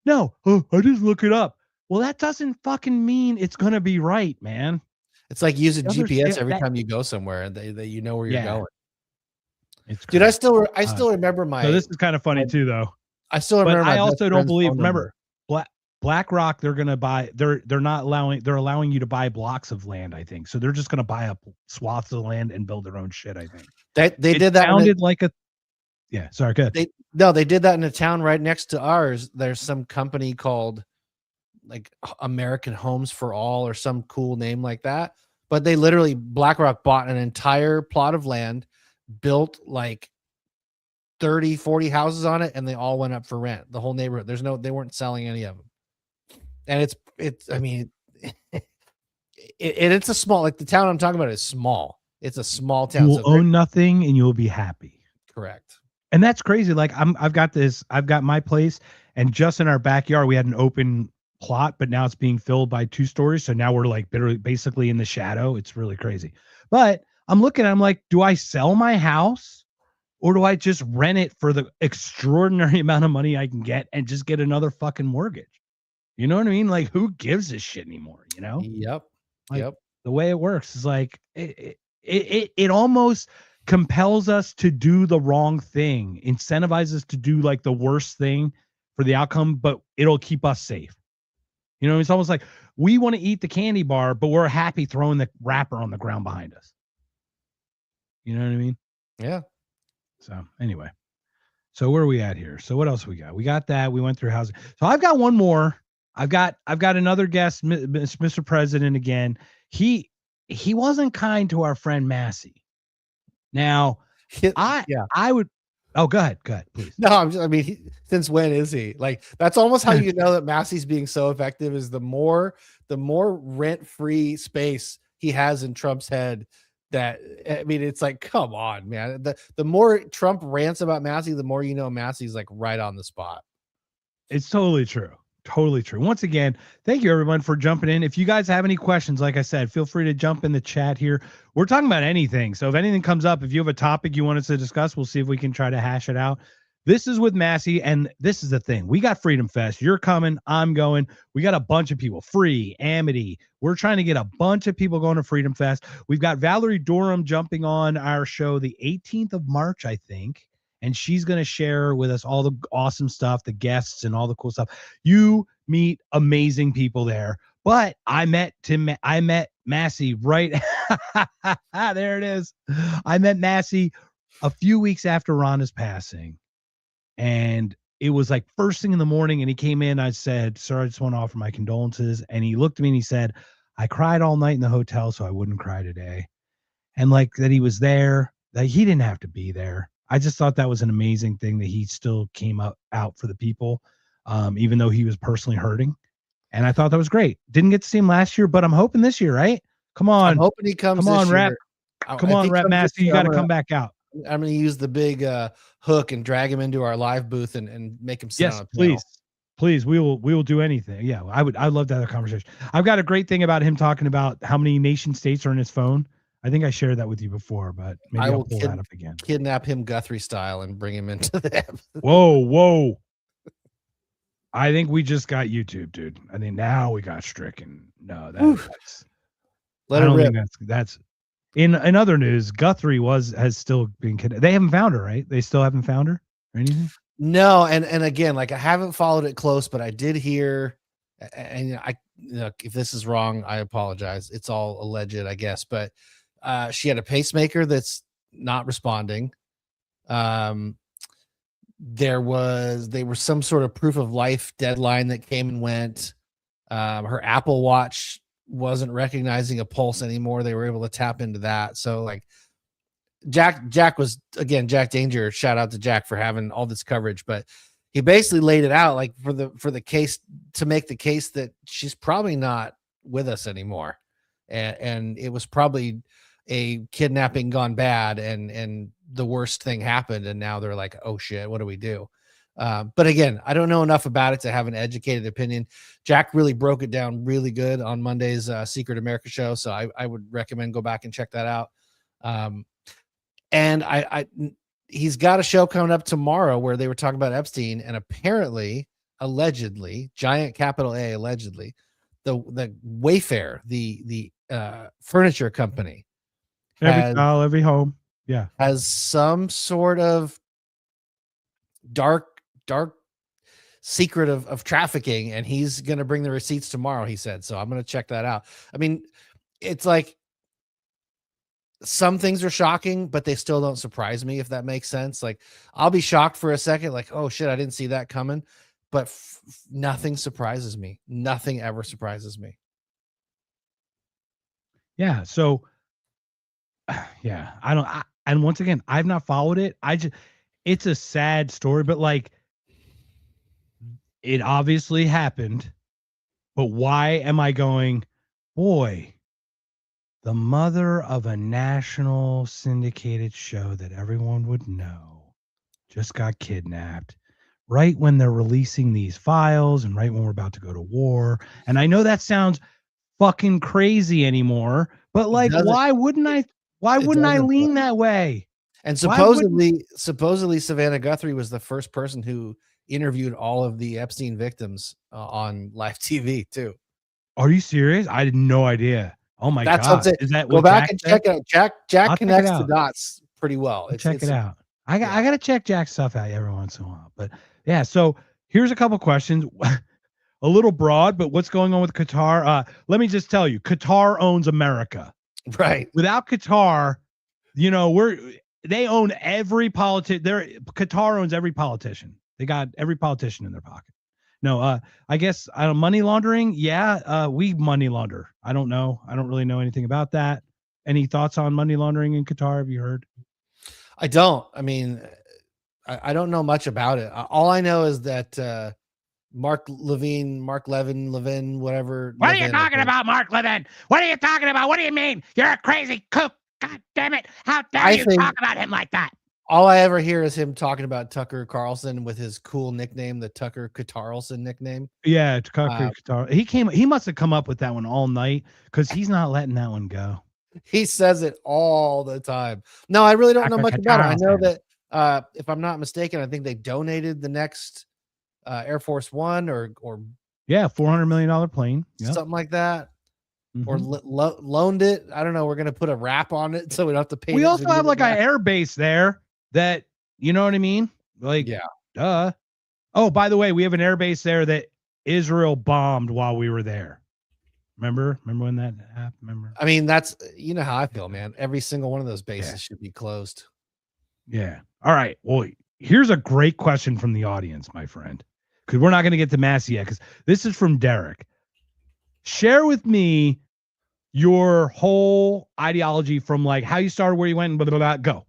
No, I just look it up. Well, that doesn't fucking mean it's going to be right, man. It's like using GPS every time you go somewhere and that you know where you're going. It's dude, I still remember my. So this is kind of funny too, though. I still remember. I also don't believe. Remember, BlackRock. They're gonna buy. They're not allowing. They're allowing you to buy blocks of land, I think. So they're just gonna buy up swaths of land and build their own shit, I think. They did that. Sounded like a. Yeah. Sorry. Good. They did that in a town right next to ours. There's some company called like American Homes for All or some cool name like that. But they literally, BlackRock bought an entire plot of land, built like 30, 40 houses on it, and they all went up for rent. The whole neighborhood. They weren't selling any of them. And I mean, it's a small, like the town I'm talking about is small. It's a small town. You'll own nothing and you'll be happy. Correct. And that's crazy. Like I've got my place, and just in our backyard, we had an open plot, but now it's being filled by 2 stories. So now we're like basically in the shadow. It's really crazy. But I'm like, do I sell my house or do I just rent it for the extraordinary amount of money I can get and just get another fucking mortgage? You know what I mean? Like who gives a shit anymore? You know? Yep. Like, the way it works is like, it almost compels us to do the wrong thing, incentivizes us to do like the worst thing for the outcome, but it'll keep us safe. You know, it's almost like we want to eat the candy bar, but we're happy throwing the wrapper on the ground behind us. You know what I mean? Yeah. So anyway, so where are we at here? So what else we got? We got that. We went through housing. So I've got one more. I've got another guest, Mr. President again. He wasn't kind to our friend Massey. Now, I would Oh, go ahead, please. No, I mean, since when is he? Like, that's almost how you know that Massey's being so effective is the more rent-free space he has in Trump's head. That, I mean, it's like, come on, man. The more Trump rants about Massey, the more you know Massey's like right on the spot. It's totally true. Totally true. Once again, thank you everyone for jumping in. If you guys have any questions, like I said, feel free to jump in the chat here. We're talking about anything. So if anything comes up, if you have a topic you want us to discuss, we'll see if we can try to hash it out. This is with Massey, and this is the thing. We got Freedom Fest. You're coming. I'm going. We got a bunch of people. Free, Amity. We're trying to get a bunch of people going to Freedom Fest. We've got Valerie Durham jumping on our show the 18th of March, I think. And she's going to share with us all the awesome stuff, the guests and all the cool stuff. You meet amazing people there. But I met Massey right. There it is. I met Massey a few weeks after Rhonda's passing. And it was like first thing in the morning. And he came in. I said, sir, I just want to offer my condolences. And he looked at me and he said, I cried all night in the hotel, so I wouldn't cry today. And like that he was there, that he didn't have to be there. I just thought that was an amazing thing that he still came out for the people, even though he was personally hurting. And I thought that was great. Didn't get to see him last year, but I'm hoping this year, right? Come on. I'm hoping he comes. Come on, this Rep. year. Come on, Rep Massey. You got to come back out. I'm going to use the big hook and drag him into our live booth and make him sit on a panel. Please. We will do anything. Yeah, I'd love to have a conversation. I've got a great thing about him talking about how many nation states are in his phone. I think I shared that with you before, but maybe I'll pull that up again. Kidnap him Guthrie style and bring him into the Whoa. I think we just got YouTube, dude. I think now we got stricken. No, that's let him rip. That's in other news, Guthrie has still been kidnapped. They haven't found her, right? They still haven't found her or anything? No, and again, like I haven't followed it close, but I did hear, and if this is wrong, I apologize. It's all alleged, I guess, but she had a pacemaker that's not responding. There was some sort of proof of life deadline that came and went. Her Apple Watch wasn't recognizing a pulse anymore. They were able to tap into that. So like Jack was, again, Jack Danger, shout out to Jack for having all this coverage, but he basically laid it out like for the case, to make the case that she's probably not with us anymore. And it was probably a kidnapping gone bad and the worst thing happened. And now they're like, oh shit, what do we do? But again, I don't know enough about it to have an educated opinion. Jack really broke it down really good on Monday's Secret America show. So I would recommend go back and check that out. And he's got a show coming up tomorrow where they were talking about Epstein, and apparently, allegedly, giant capital A, allegedly, the Wayfair, the furniture company, every home, has some sort of dark secret of trafficking, and he's going to bring the receipts tomorrow, he said. So I'm going to check that out. I mean, it's like some things are shocking, but they still don't surprise me, if that makes sense. Like I'll be shocked for a second, like, oh shit, I didn't see that coming, but nothing surprises me. Nothing ever surprises me. Yeah. So and once again, I've not followed it. It's a sad story, but like it obviously happened, but why am I going, boy, the mother of a national syndicated show that everyone would know just got kidnapped right when they're releasing these files and right when we're about to go to war. And I know that sounds fucking crazy anymore, but like, why wouldn't I lean that way? And supposedly Savannah Guthrie was the first person who interviewed all of the Epstein victims on live TV too. Are you serious? I had no idea. Oh my God. Is that go back and check it out? Jack connects the dots pretty well. Check it out. I got to check Jack's stuff out every once in a while. But yeah, so here's a couple questions. A little broad, but what's going on with Qatar? Let me just tell you, Qatar owns America. Right. Without Qatar, they own every politician. Qatar owns every politician. They got every politician in their pocket. No, I guess money laundering. Yeah, we money launder. I don't know. I don't really know anything about that. Any thoughts on money laundering in Qatar? Have you heard? I don't. I mean, I don't know much about it. All I know is that Mark Levin, whatever. What are you Levin, talking about, Mark Levin? What are you talking about? What do you mean? You're a crazy kook. God damn it. How dare you talk about him like that? All I ever hear is him talking about Tucker Carlson with his cool nickname, the Tucker Carlson nickname. Yeah, he must have come up with that one all night because he's not letting that one go. He says it all the time. No, I really don't know much about it. I know that if I'm not mistaken, I think they donated the next Air Force One or $400 million plane, something like that. Or loaned it. I don't know. We're gonna put a wrap on it so we don't have to pay. We also have like an air base there that, you know what I mean? Like, yeah. Duh. Oh, by the way, we have an air base there that Israel bombed while we were there. Remember when that happened? Remember? I mean, that's, you know how I feel, man. Every single one of those bases should be closed. Yeah. All right. Well, here's a great question from the audience, my friend, because we're not going to get to Massey yet, because this is from Derek. Share with me your whole ideology from like how you started, where you went, and blah, blah, blah. Go.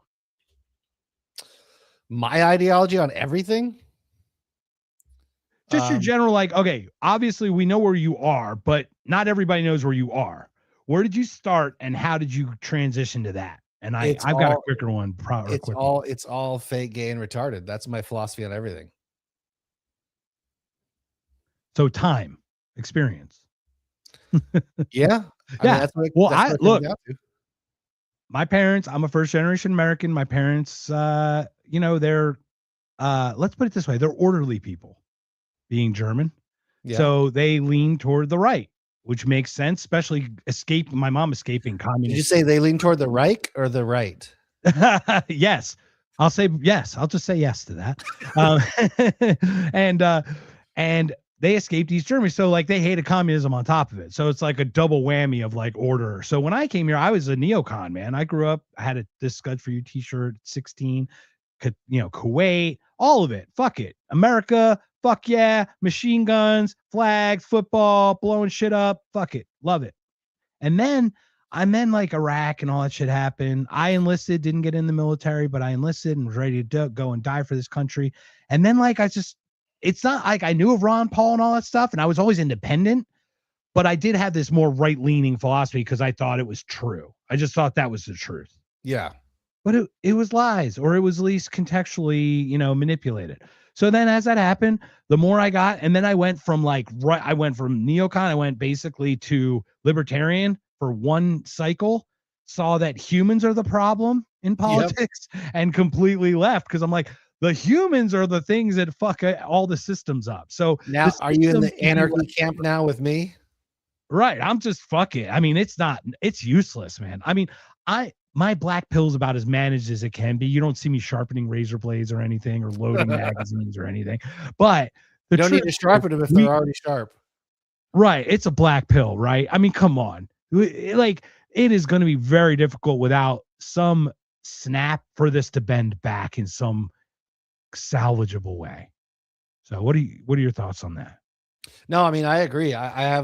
My ideology on everything? Just your general, like, okay, obviously we know where you are, but not everybody knows where you are. Where did you start and how did you transition to that? And I've got a quicker one. It's all fake, gay, and retarded. That's my philosophy on everything. So time, experience. Yeah. Look, my parents, I'm a first generation American. My parents, they're, let's put it this way. They're orderly people, being German. Yeah. So they lean toward the right, which makes sense, especially my mom escaping communism. Did you say they lean toward the Reich or the right? Yes. I'll say yes. I'll just say yes to that. And they escaped East Germany. So like they hated communism on top of it. So it's like a double whammy of like order. So when I came here, I was a neocon, man. I grew up, I had this Scud for You t-shirt, 16, Kuwait, all of it. Fuck it. America, fuck yeah. Machine guns, flags, football, blowing shit up. Fuck it. Love it. And then like Iraq and all that shit happened. I enlisted, didn't get in the military, but I enlisted and was ready to go and die for this country. And then like it's not like I knew of Ron Paul and all that stuff, and I was always independent, but I did have this more right-leaning philosophy because I thought it was true. I just thought that was the truth. Yeah. But it was lies, or it was at least contextually, manipulated. So then as that happened, the more I got, and then I went from I went from neocon, I went basically to libertarian for one cycle, saw that humans are the problem in politics, and completely left because I'm like, the humans are the things that fuck all the systems up. So now, are you in the anarchy camp now with me? Right. I'm just fuck it. I mean, it's useless, man. I mean, my black pill's about as managed as it can be. You don't see me sharpening razor blades or anything, or loading magazines or anything. But you don't need to sharpen them if they're already sharp. Right. It's a black pill, right? I mean, come on. Like, it is going to be very difficult without some snap for this to bend back in some salvageable way. So what are your thoughts on that? No, I mean, I agree. I'm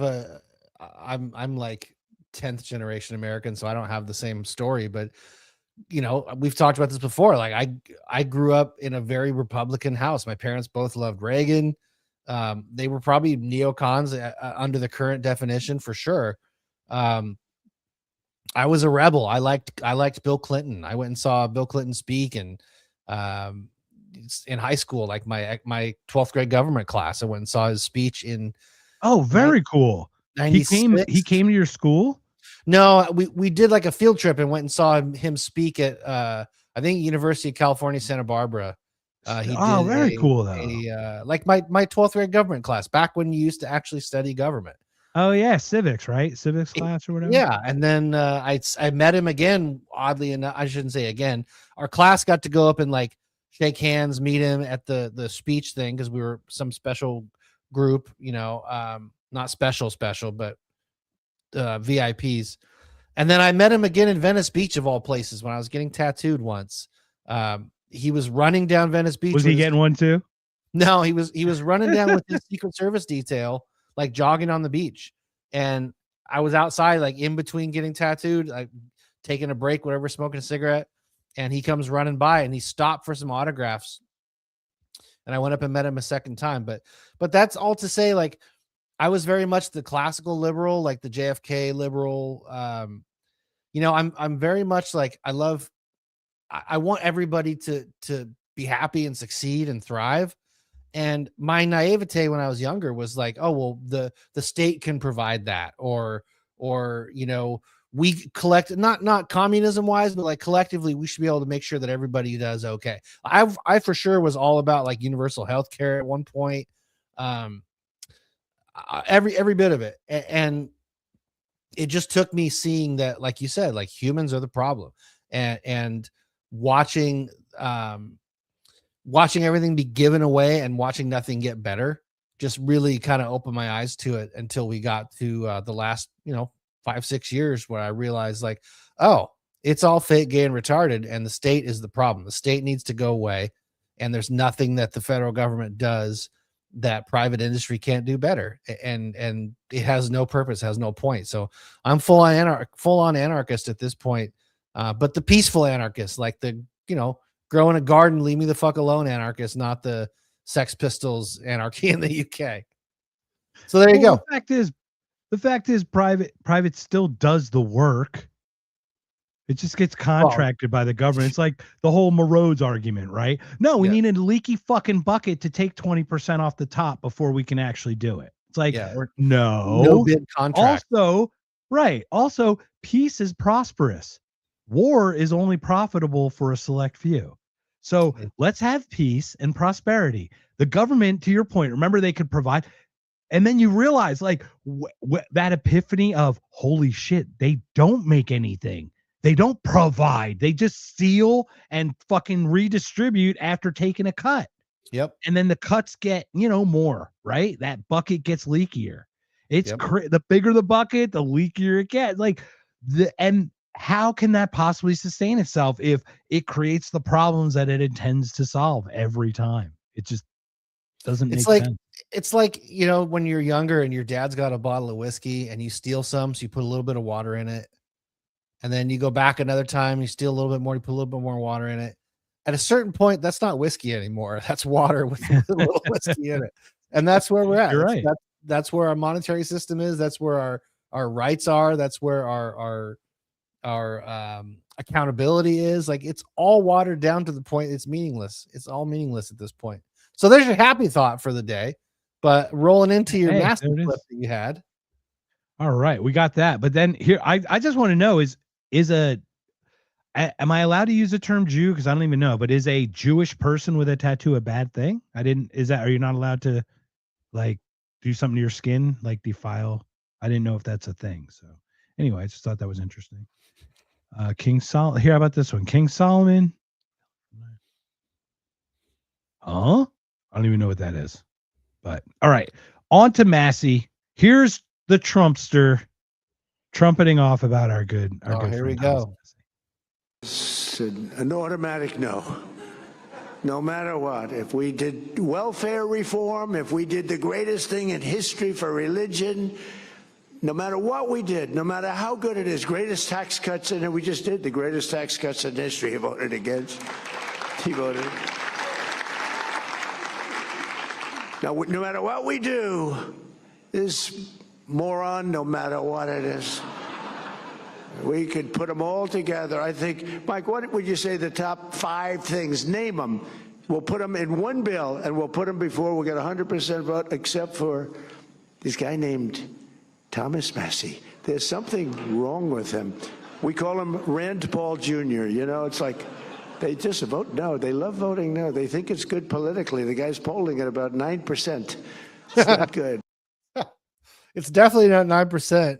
like 10th generation American, so I don't have the same story, but we've talked about this before. Like I grew up in a very Republican house. My parents both loved Reagan. They were probably neocons under the current definition for sure. I was a rebel. I liked Bill Clinton. I went and saw Bill Clinton speak, and in high school, like my 12th grade government class, I went and saw his speech in. Oh, very cool. He came to your school? No, we did like a field trip and went and saw him speak at I think University of California, Santa Barbara. Very cool though. Like my 12th grade government class, back when you used to actually study government. Oh yeah, civics, right? Civics class or whatever. Yeah, and then I met him again. Oddly enough, I shouldn't say again. Our class got to go up and like shake hands, meet him at the speech thing because we were some special group, not special, but VIPs. And then I met him again in Venice Beach, of all places, when I was getting tattooed once. He was running down Venice Beach. Was he getting one too? No, he was running down with his Secret Service detail, like jogging on the beach. And I was outside, like in between getting tattooed, like taking a break, whatever, smoking a cigarette. And he comes running by and he stopped for some autographs and I went up and met him a second time. But that's all to say, like, I was very much the classical liberal, like the JFK liberal. You know, I'm very much like, I want everybody to be happy and succeed and thrive. And my naivete when I was younger was like, oh, well, the state can provide that, or, you know, we collect, not communism wise, but like collectively, we should be able to make sure that everybody does okay. I for sure was all about like universal health care at one point. Every bit of it. And it just took me seeing that, like you said, like humans are the problem, and watching everything be given away and watching nothing get better just really kind of opened my eyes to it, until we got to the last, 5-6 years, where I realized, like, oh, it's all fake, gay, and retarded, and the state is the problem. The state needs to go away, and there's nothing that the federal government does that private industry can't do better, and it has no purpose, has no point. So I'm full on anarchist at this point, but the peaceful anarchist, like the grow in a garden, leave me the fuck alone anarchist, not the Sex Pistols anarchy in the UK. So there you go. The fact is private still does the work. It just gets contracted by the government. It's like the whole Morodes argument, right? No, we need a leaky fucking bucket to take 20% off the top before we can actually do it. It's like, no bid contract. Also, peace is prosperous. War is only profitable for a select few. So let's have peace and prosperity. The government, to your point, remember, they could provide. And then you realize, like, that epiphany of, holy shit, they don't make anything. They don't provide. They just steal and fucking redistribute after taking a cut. Yep. And then the cuts get, more, right? That bucket gets leakier. It's the bigger the bucket, the leakier it gets. Like, and how can that possibly sustain itself if it creates the problems that it intends to solve every time? It just doesn't make sense. It's like, when you're younger and your dad's got a bottle of whiskey and you steal some, so you put a little bit of water in it. And then you go back another time, you steal a little bit more, you put a little bit more water in it. At a certain point, that's not whiskey anymore. That's water with a little whiskey in it. And that's where we're at. You're right. That's where our monetary system is. That's where our rights are. That's where our accountability is. Like, it's all watered down to the point it's meaningless. It's all meaningless at this point. So there's your happy thought for the day. But rolling into your master clip that you had. All right, we got that. But then here, I just want to know, am I allowed to use the term Jew? Because I don't even know, but is a Jewish person with a tattoo a bad thing? Are you not allowed to, like, do something to your skin, like defile? I didn't know if that's a thing. So anyway, I just thought that was interesting. King Solomon, here, how about this one? King Solomon. Huh? I don't even know what that is. But all right, on to Massey. Here's the Trumpster trumpeting off about our good. Here we go. It's an automatic no. No matter what, if we did welfare reform, if we did the greatest thing in history for religion, no matter what we did, no matter how good it is, greatest tax cuts, and we just did the greatest tax cuts in history. He voted against. He voted. Now, no matter what we do, this moron, no matter what it is, we could put them all together. I think, Mike, what would you say the top 5 things? Name them. We'll put them in one bill, and we'll put them before we'll get 100% vote, except for this guy named Thomas Massey. There's something wrong with him. We call him Rand Paul Jr. It's like, they just vote no. They love voting no. They think it's good politically. The guy's polling at about 9%. It's not good. It's definitely not 9%.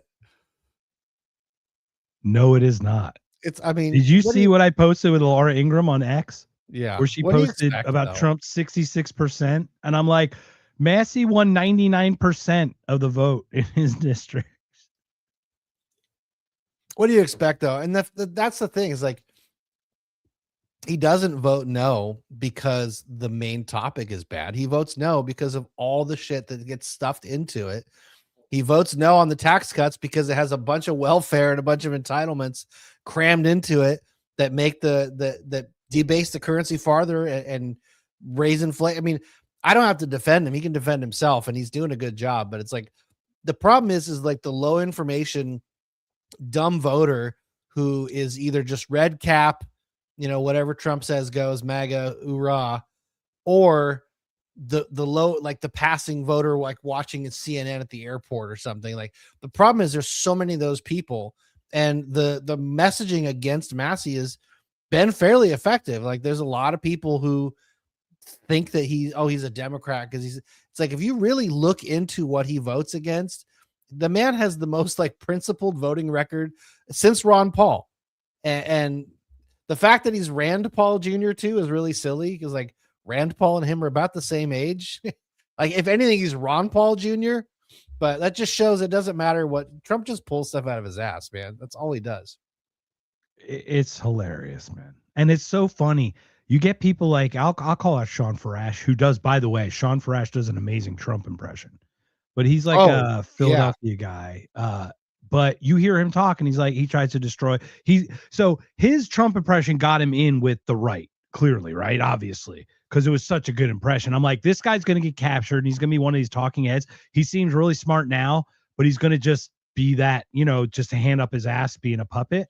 No, it is not. Did you see what I posted with Laura Ingraham on X? Yeah. Where she posted about Trump's 66%. And I'm like, Massey won 99% of the vote in his district. What do you expect, though? And that's the thing, is like, he doesn't vote no because the main topic is bad. He votes no because of all the shit that gets stuffed into it. He votes no on the tax cuts because it has a bunch of welfare and a bunch of entitlements crammed into it that make that debase the currency farther and raising flag. I mean, I don't have to defend him. He can defend himself, and he's doing a good job. But it's like the problem is like the low information, dumb voter who is either just red cap, whatever Trump says goes, MAGA, hoorah, or the low, like the passing voter, like watching a CNN at the airport or something. Like the problem is there's so many of those people, and the messaging against Massey has been fairly effective. Like there's a lot of people who think that he's a Democrat because it's like, if you really look into what he votes against, the man has the most like principled voting record since Ron Paul. And the fact that he's Rand Paul Jr. too is really silly, because like Rand Paul and him are about the same age. Like if anything, he's Ron Paul Jr., but that just shows it doesn't matter what Trump just pulls stuff out of his ass, man. That's all he does. It's hilarious, man. And it's so funny. You get people like, I'll call out Sean Farash, who does, by the way, Sean Farash does an amazing Trump impression, but he's like a Philadelphia guy. But you hear him talk and he's like, he tries to destroy. So his Trump impression got him in with the right, clearly, right? Obviously, because it was such a good impression. I'm like, this guy's going to get captured and he's going to be one of these talking heads. He seems really smart now, but he's going to just be that, just a hand up his ass being a puppet.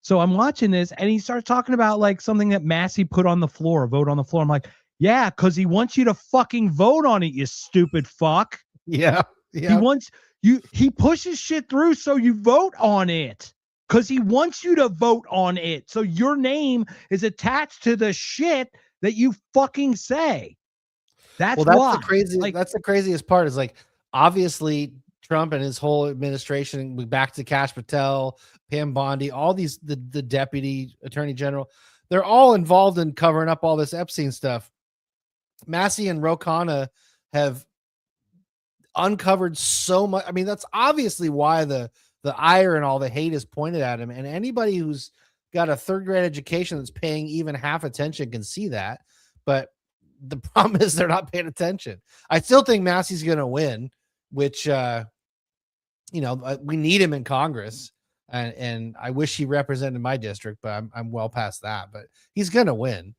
So I'm watching this and he starts talking about like something that Massey put on the floor, vote on the floor. I'm like, yeah, because he wants you to fucking vote on it, you stupid fuck. Yeah. He wants you, he pushes shit through so you vote on it, because he wants you to vote on it. So your name is attached to the shit that you fucking say. That's why. That's the craziest part, is like, obviously Trump and his whole administration, back to Kash Patel, Pam Bondi, all these, the deputy attorney general, they're all involved in covering up all this Epstein stuff. Massey and Ro Khanna have uncovered so much. I mean, that's obviously why the ire and all the hate is pointed at him. And anybody who's got a third grade education that's paying even half attention can see that. But the problem is they're not paying attention. I still think Massey's going to win, which, we need him in Congress. And I wish he represented my district, but I'm well past that. But he's going to win.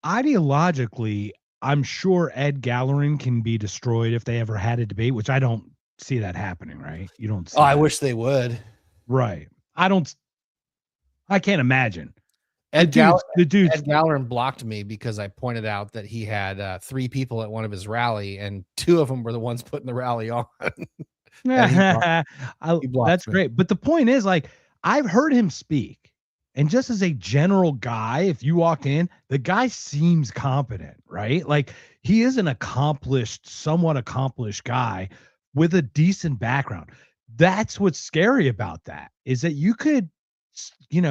Ideologically, I'm sure Ed Gallerin can be destroyed if they ever had a debate, which I don't see that happening, right? You don't see I wish they would. Right. I can't imagine. Ed Gallerin blocked me because I pointed out that he had 3 people at one of his rally, and 2 of them were the ones putting the rally on. That's great. But the point is, like, I've heard him speak. And just as a general guy, if you walk in, the guy seems competent, right? Like, he is an somewhat accomplished guy with a decent background. That's what's scary about that, is that you could,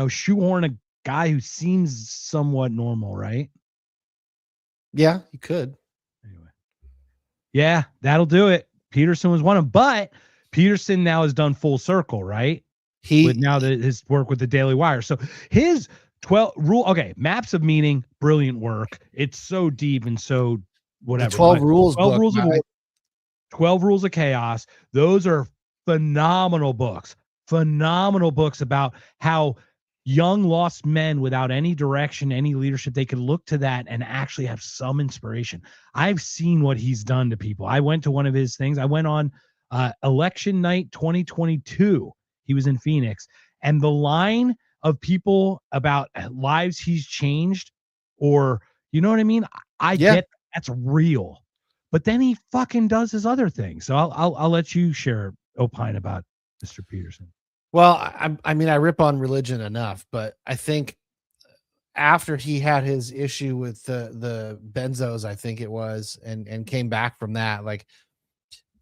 shoehorn a guy who seems somewhat normal, right? Yeah, you could. Anyway. Yeah, that'll do it. Peterson was one of them, but Peterson now has done full circle, right? His work with the Daily Wire. So his 12 rule, maps of meaning, brilliant work. It's so deep and so whatever. The 12 rules. 12 rules of war, 12 rules of chaos. Those are phenomenal books about how young lost men without any direction, any leadership, they could look to that and actually have some inspiration. I've seen what he's done to people. I went to one of his things. I went on election night 2022. He was in Phoenix, and the line of people about lives he's changed, or you know what I mean? I get that's real, but then he fucking does his other thing. So I'll let you opine about Mr. Peterson. Well, I mean, I rip on religion enough, but I think after he had his issue with the benzos, I think it was, and came back from that, like,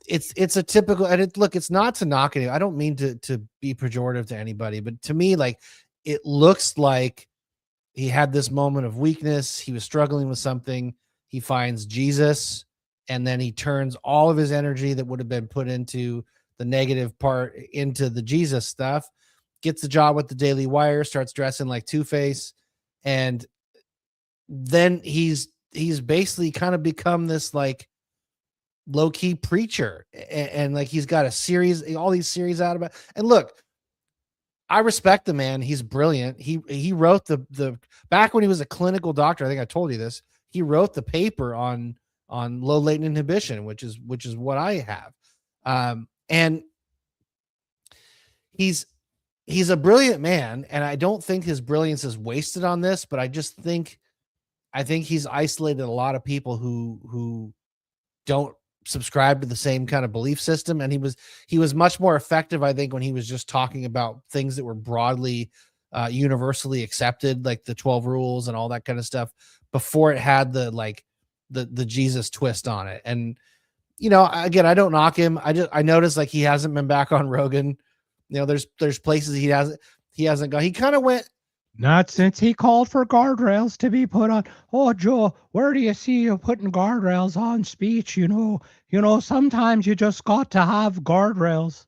it's a typical, and it's not to knock it. I don't mean to be pejorative to anybody, but to me, like, it looks like he had this moment of weakness. He was struggling with something. He finds Jesus, and then he turns all of his energy that would have been put into the negative part into the Jesus stuff, gets the job with the Daily Wire, starts dressing like Two-Face. And then he's basically kind of become this like low-key preacher, and like he's got all these series out about. And look, I respect the man. He's brilliant. He wrote the back when he was a clinical doctor. I think I told you this. he wrote the paper on low latent inhibition, which is what I have. And he's a brilliant man, and I don't think his brilliance is wasted on this, but I think he's isolated a lot of people who don't subscribe to the same kind of belief system. And he was much more effective, I think, when he was just talking about things that were broadly universally accepted, like the 12 rules and all that kind of stuff, before it had the Jesus twist on it. And again, I don't knock him. I noticed like he hasn't been back on Rogan. There's places he hasn't gone. He kind of went. Not since he called for guardrails to be put on. Oh, Joe, where do you see you putting guardrails on speech? Sometimes you just got to have guardrails.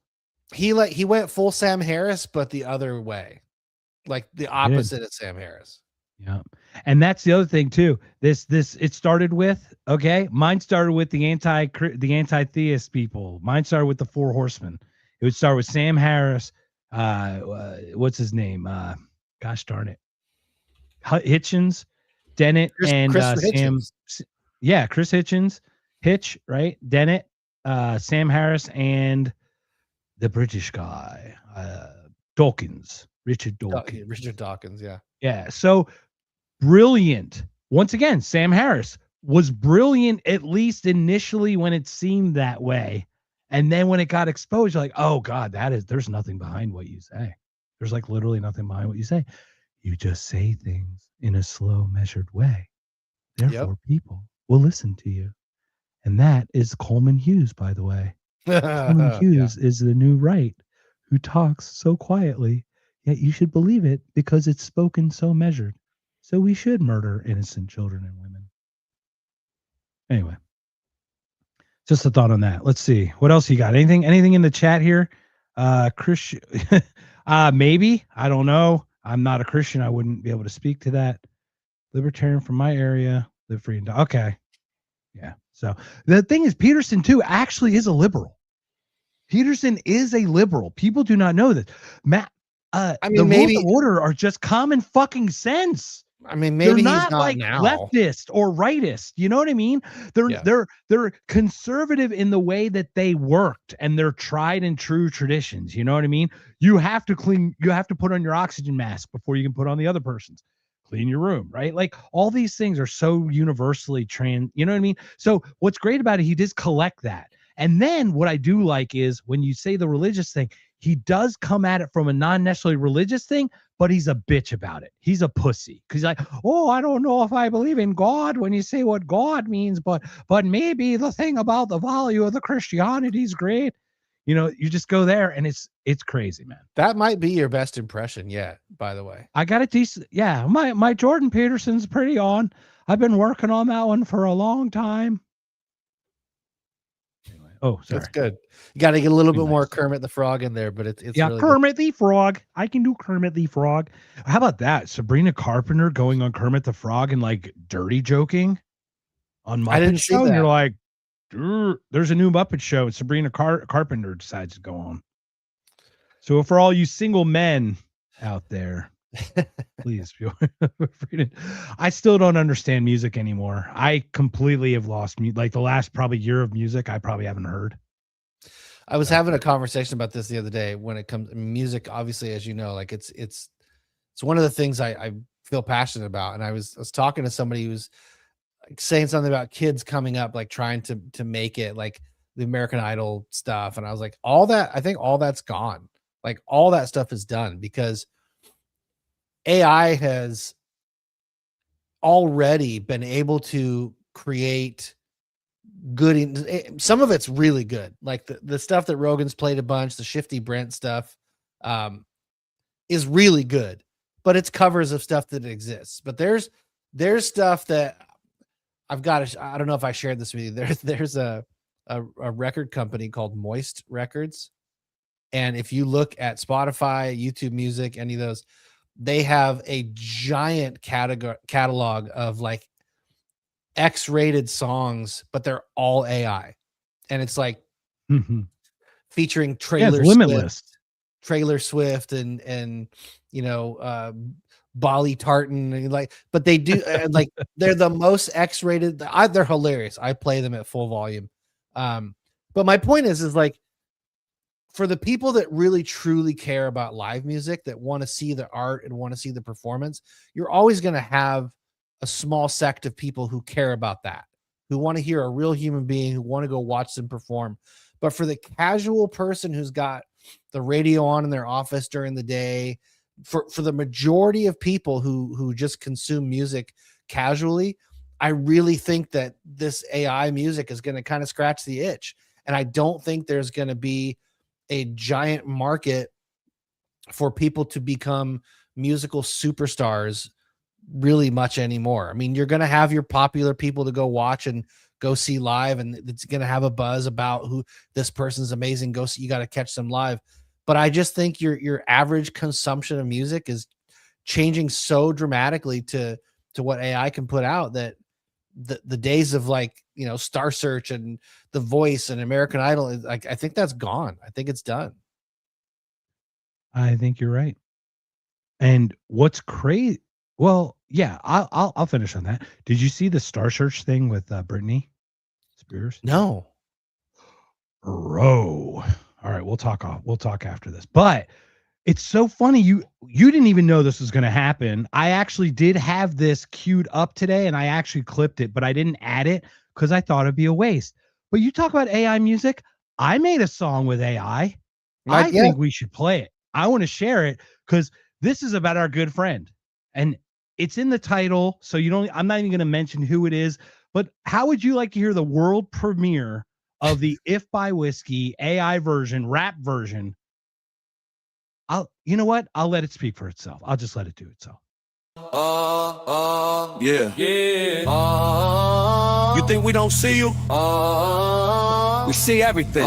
He went full Sam Harris, but the other way, like the opposite of Sam Harris. Yeah. And that's the other thing too. It started with, mine started with the anti-theist people. Mine started with the Four Horsemen. It would start with Sam Harris. What's his name? Gosh darn it. Hitchens, Dennett, Chris Sam. Yeah, Chris Hitchens, Hitch, right? Dennett, Sam Harris, and the British guy, Dawkins, Richard Dawkins. Richard Dawkins, yeah. Yeah, so brilliant. Once again, Sam Harris was brilliant, at least initially when it seemed that way. And then when it got exposed, you're like, oh God, there's nothing behind what you say. There's like literally nothing behind what you say. You just say things in a slow, measured way. Therefore, people will listen to you. And that is Coleman Hughes, by the way. Coleman Hughes is the new right who talks so quietly, yet you should believe it because it's spoken so measured. So we should murder innocent children and women. Anyway, just a thought on that. Let's see. What else you got? Anything in the chat here? Christian, maybe. I don't know. I'm not a Christian. I wouldn't be able to speak to that. Libertarian from my area. Live free and die. Okay. Yeah. So the thing is, Peterson too actually is a liberal. Peterson is a liberal. People do not know that. Matt, the rules of order are just common fucking sense. I mean, maybe they're he's not not like now. leftist or rightist. You know what I mean? They're conservative in the way that they worked and they're tried and true traditions. You know what I mean? You have to put on your oxygen mask before you can put on the other person's. Clean your room, right? Like all these things are so universally you know what I mean? So what's great about it, he does collect that. And then what I do like is when you say the religious thing, he does come at it from a non-necessarily religious thing, but he's a bitch about it. He's a pussy because he's like, oh, I don't know if I believe in God when you say what God means, but maybe the thing about the value of the Christianity is great. You know, you just go there and it's crazy, man. That might be your best impression yet, by the way. I got a decent, yeah. My Jordan Peterson's pretty on. I've been working on that one for a long time. Anyway, oh, sorry. That's good. You got to get a little bit more Kermit the Frog in there, but it's really Kermit the Frog. I can do Kermit the Frog. How about that? Sabrina Carpenter going on Kermit the Frog and like dirty joking on Muppet I didn't Show. see that. And you're like, there's a new Muppet Show. And Sabrina Carpenter decides to go on. So for all you single men out there, please feel free to. I still don't understand music anymore. I completely have lost like the last probably year of music. I probably haven't heard. I was having a conversation about this the other day when it comes to music. Obviously, as you know, like it's one of the things I feel passionate about. And I was talking to somebody who's like saying something about kids coming up, like trying to make it, like the American Idol stuff. And I was like, I think all that's gone. Like all that stuff is done because AI has already been able to create good. Some of it's really good. Like the stuff that Rogan's played a bunch, the Shifty Brent stuff is really good, but it's covers of stuff that exists. But there's stuff that I've got to, I don't know if I shared this with you. There's a record company called Moist Records. And if you look at Spotify, YouTube Music, any of those, they have a giant catalog of like X-rated songs, but they're all AI. And it's like featuring Trailer limitless. Swift and you know, Bolly Tartan, and like, but they do and like they're the most X-rated. They're hilarious. I play them at full volume. But my point is like, for the people that really truly care about live music, that want to see the art and want to see the performance, you're always going to have a small sect of people who care about that, who want to hear a real human being, who want to go watch them perform. But for the casual person who's got the radio on in their office during the day, for the majority of people who just consume music casually, I really think that this AI music is going to kind of scratch the itch. And I don't think there's going to be a giant market for people to become musical superstars really much anymore. I mean, you're going to have your popular people to go watch and go see live, and it's going to have a buzz about who this person's amazing. Go see, you got to catch them live. But I just think your average consumption of music is changing so dramatically to what AI can put out, that the days of like, you know, Star Search and The Voice and American Idol, like, I think that's gone. I think it's done. I think you're right. And what's crazy? Well, yeah, I'll finish on that. Did you see the Star Search thing with Britney Spears? No. Bro. All right, we'll talk after this. But it's so funny. You didn't even know this was going to happen. I actually did have this queued up today, and I actually clipped it, but I didn't add it because I thought it'd be a waste. But you talk about AI music. I made a song with AI. I think we should play it. I want to share it because this is about our good friend, and it's in the title. So I'm not even going to mention who it is. But how would you like to hear the world premiere of the If by Whiskey AI version, rap version? You know what? I'll let it speak for itself. I'll just let it do itself. Yeah. You think we don't see you? We see everything.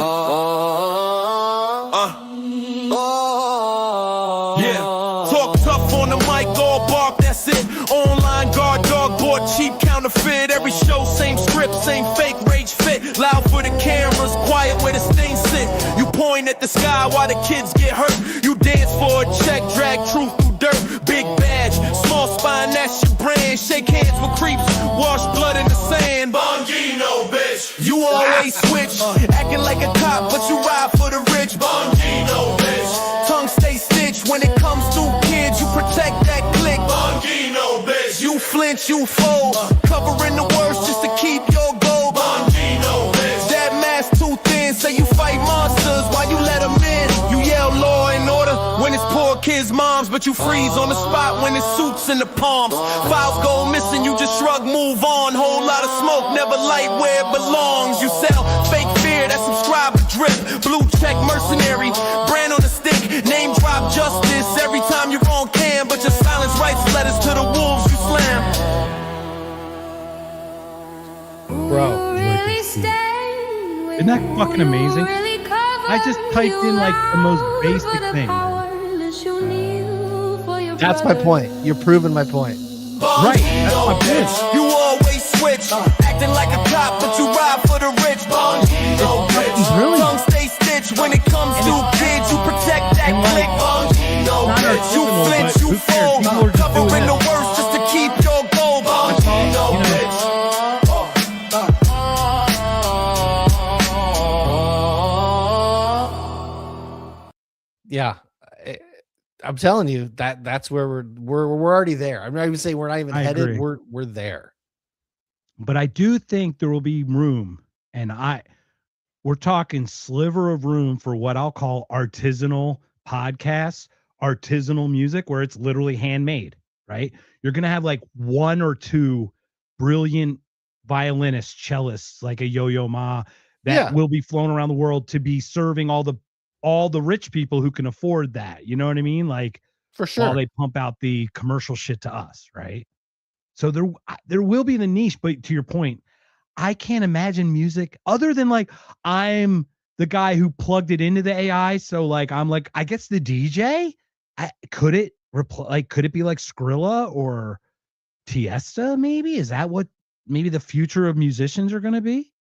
Yeah. Talk tough on the mic, all bark, that's it. Online guard dog, bought cheap counterfeit. Every show, same script, same fake rage fit. Loud for the cameras, quiet where the stain sit. You point at the sky while the kids get hurt. You dance for a check, drag truth through dirt. Big badge, small spine, that's your brand. Shake hands with creeps, wash blood in the sand. Bongino, bitch. You always switch, acting like a cop, but you ride for the rich. Bongino, bitch. Tongue stay stitched when it comes to kids. You protect that click. Bongino, bitch. You flinch, you fold, covering the worst just to keep your gold. Bongino, bitch. That mask too thin, say you fight monsters while you let them in. You yell law and order when it's poor kids' moms, but you freeze on the spot when it's suits in the palms. Files go missing, you just shrug, move on. Whole lot of smoke, never light where it belongs. You sell fake fear, that subscriber drip. Blue check mercenary, brand on the stick. Name drop justice every time you're on cam, but your silence writes letters to the wolves you slam. Bro, isn't that fucking amazing? I just typed in like the most basic thing. That's my point. You're proving my point. Right. That's my point. You always switch, acting like a cop, but you ride for the rich. Bongino, bitch. Tongue stay stitched when it comes to kids. You protect that click. Bongino, bitch. You flinch, you fold, covering the worst just to keep your gold. Bongino, bitch. Yeah, I'm telling you that's where we're already there. I'm not even saying we're not even headed. Agree. We're there. But I do think there will be room, and we're talking sliver of room for what I'll call artisanal podcasts, artisanal music, where it's literally handmade, right? You're going to have like one or two brilliant violinists, cellists, like a Yo-Yo Ma that will be flown around the world to be serving all the rich people who can afford that. You know what I mean? Like, for sure, while they pump out the commercial shit to us, right? So there will be the niche, but to your point, I can't imagine music other than like I'm the guy who plugged it into the AI. So like I'm like, I guess the DJ. Could it be like Skrilla or Tiesta? Maybe is that what maybe the future of musicians are going to be?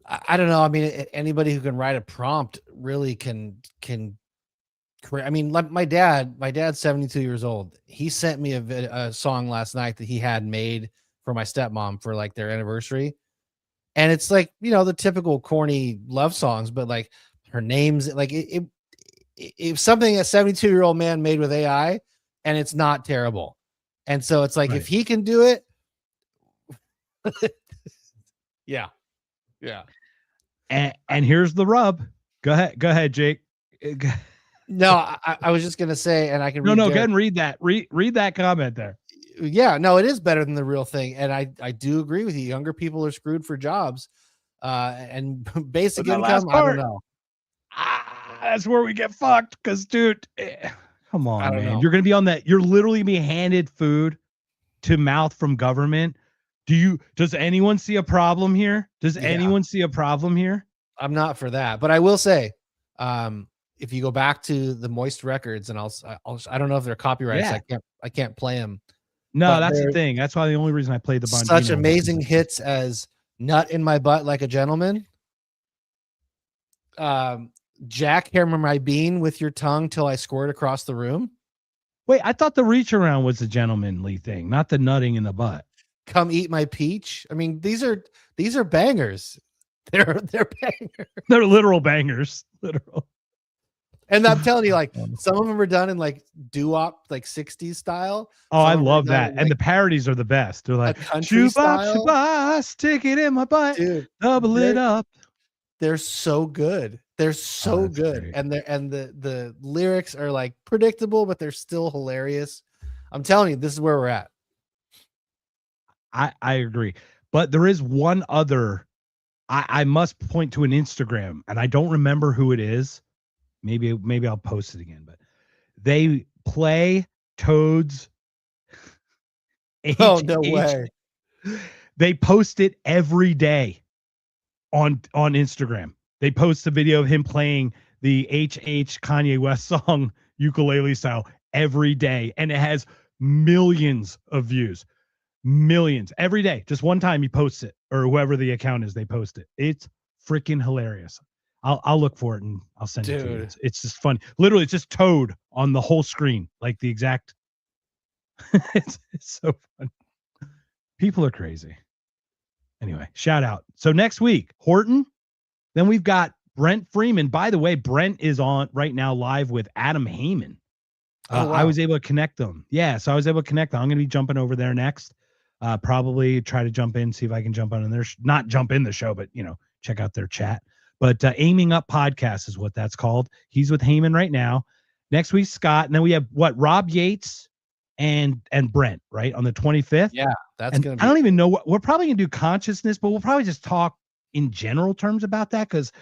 I don't know. I mean, anybody who can write a prompt really can I mean, like my dad's 72 years old. He sent me a song last night that he had made for my stepmom for like their anniversary. And it's like, you know, the typical corny love songs, but like her name's like it's something a 72-year-old man made with AI, and it's not terrible. And so it's like, if he can do it, yeah. And here's the rub. Go ahead, Jake. No, I was just gonna say, and I can no, read go ahead and read that. Read that comment there. Yeah, no, it is better than the real thing, and I do agree with you. Younger people are screwed for jobs, and basic income. I don't know. That's where we get fucked. Because, dude, come on, man. know. You're gonna be on that. You're literally be handed food to mouth from government. Does anyone see a problem here? Does anyone see a problem here? I'm not for that, but I will say, if you go back to the Moist records, and I don't know if they're copyrighted. Yeah. So I can't play them. No, that's the thing. That's why the only reason I played the Bongino. Such amazing hits as "Nut in My Butt Like a Gentleman," "Jackhammer My Bean with Your Tongue Till I Squirt Across the Room." Wait, I thought the reach around was a gentlemanly thing, not the nutting in the butt. "Come Eat My Peach." I mean, these are bangers. They're bangers. They're literal bangers. Literal. And I'm telling you, like, some of them are done in like doo-wop, like 60s style. Oh, I love that. And the parodies are the best. They're like, shoebox, stick it in my butt, dude, double it up. They're so good. They're so good. Great. And the lyrics are like predictable, but they're still hilarious. I'm telling you, this is where we're at. I agree. But there is one other. I must point to an Instagram, and I don't remember who it is. Maybe I'll post it again, but they play Toad's. Oh, no way. They post it every day on Instagram. They post a video of him playing the HH Kanye West song Ukulele Style every day, and it has millions of views. Millions every day. Just one time he posts it, or whoever the account is, they post it. It's freaking hilarious. I'll look for it and I'll send it to you. It's just fun. Literally, it's just Toad on the whole screen, like the exact. it's so fun. People are crazy. Anyway, shout out. So next week, Horton. Then we've got Brent Freeman. By the way, Brent is on right now live with Adam Heyman. Wow. I was able to connect them. Yeah, so I was able to connect them. I'm going to be jumping over there next. Probably try to jump in, see if I can jump on there. Not jump in the show, but check out their chat. But Aiming Up Podcast is what that's called. He's with Heyman right now. Next week, Scott. And then we have Rob Yates and Brent, right? On the 25th. Yeah, that's going to be. I don't even know what we're probably going to do consciousness, but we'll probably just talk in general terms about that because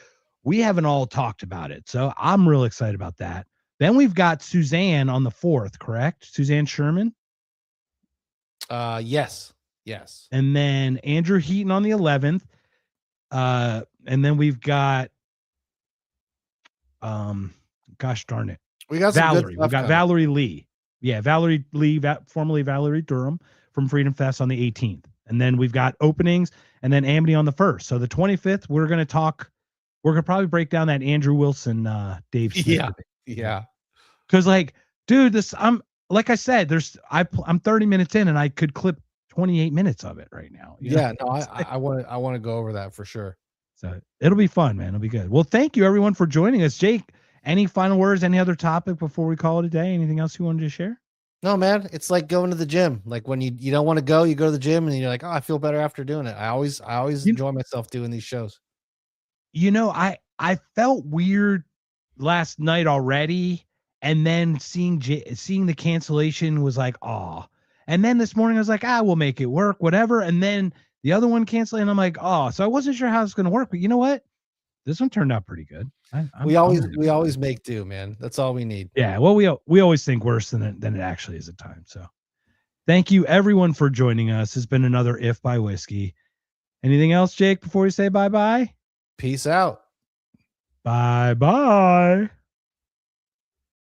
we haven't all talked about it. So I'm real excited about that. Then we've got Suzanne on the 4th, correct? Suzanne Sherman? Yes. And then Andrew Heaton on the 11th. And then we've got gosh darn it. We got Valerie. We've got Valerie Lee. Yeah, Valerie Lee, formerly Valerie Durham from Freedom Fest on the 18th. And then we've got openings and then Amity on the 1st. So the 25th, we're going to probably break down that Andrew Wilson, Dave Smith. Yeah. Cause like, dude, like I said, I'm 30 minutes in and I could clip 28 minutes of it right now. I want to go over that for sure. So it'll be fun, man. It'll be good. Well, thank you everyone for joining us. Jake, any final words, any other topic before we call it a day? Anything else you wanted to share? No, man. It's like going to the gym. Like when you don't want to go, you go to the gym and you're like, oh, I feel better after doing it. I always enjoy myself doing these shows. I felt weird last night already. And then seeing the cancellation was like, oh. And then this morning I was like, we'll make it work, whatever. And then the other one canceled, and I'm like, oh. So I wasn't sure how it's going to work, but you know what? This one turned out pretty good. We always make do, man. That's all we need. Yeah. Well, we always think worse than it actually is at times. So thank you everyone for joining us. It's been another If by Whiskey. Anything else, Jake, before we say bye-bye? Peace out. Bye-bye.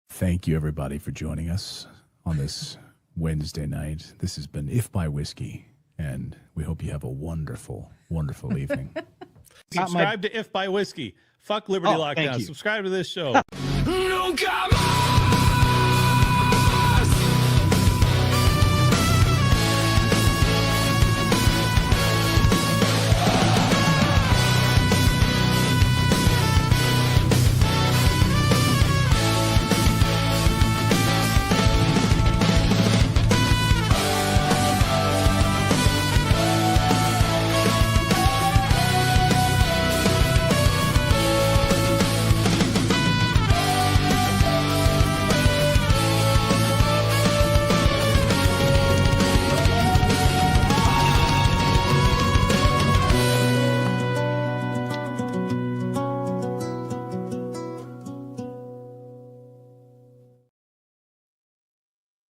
Thank you, everybody, for joining us on this Wednesday night. This has been If by Whiskey, and we hope you have a wonderful, wonderful evening. Subscribe to If by Whiskey. Fuck Liberty Lockdown. Subscribe to this show. No, come on!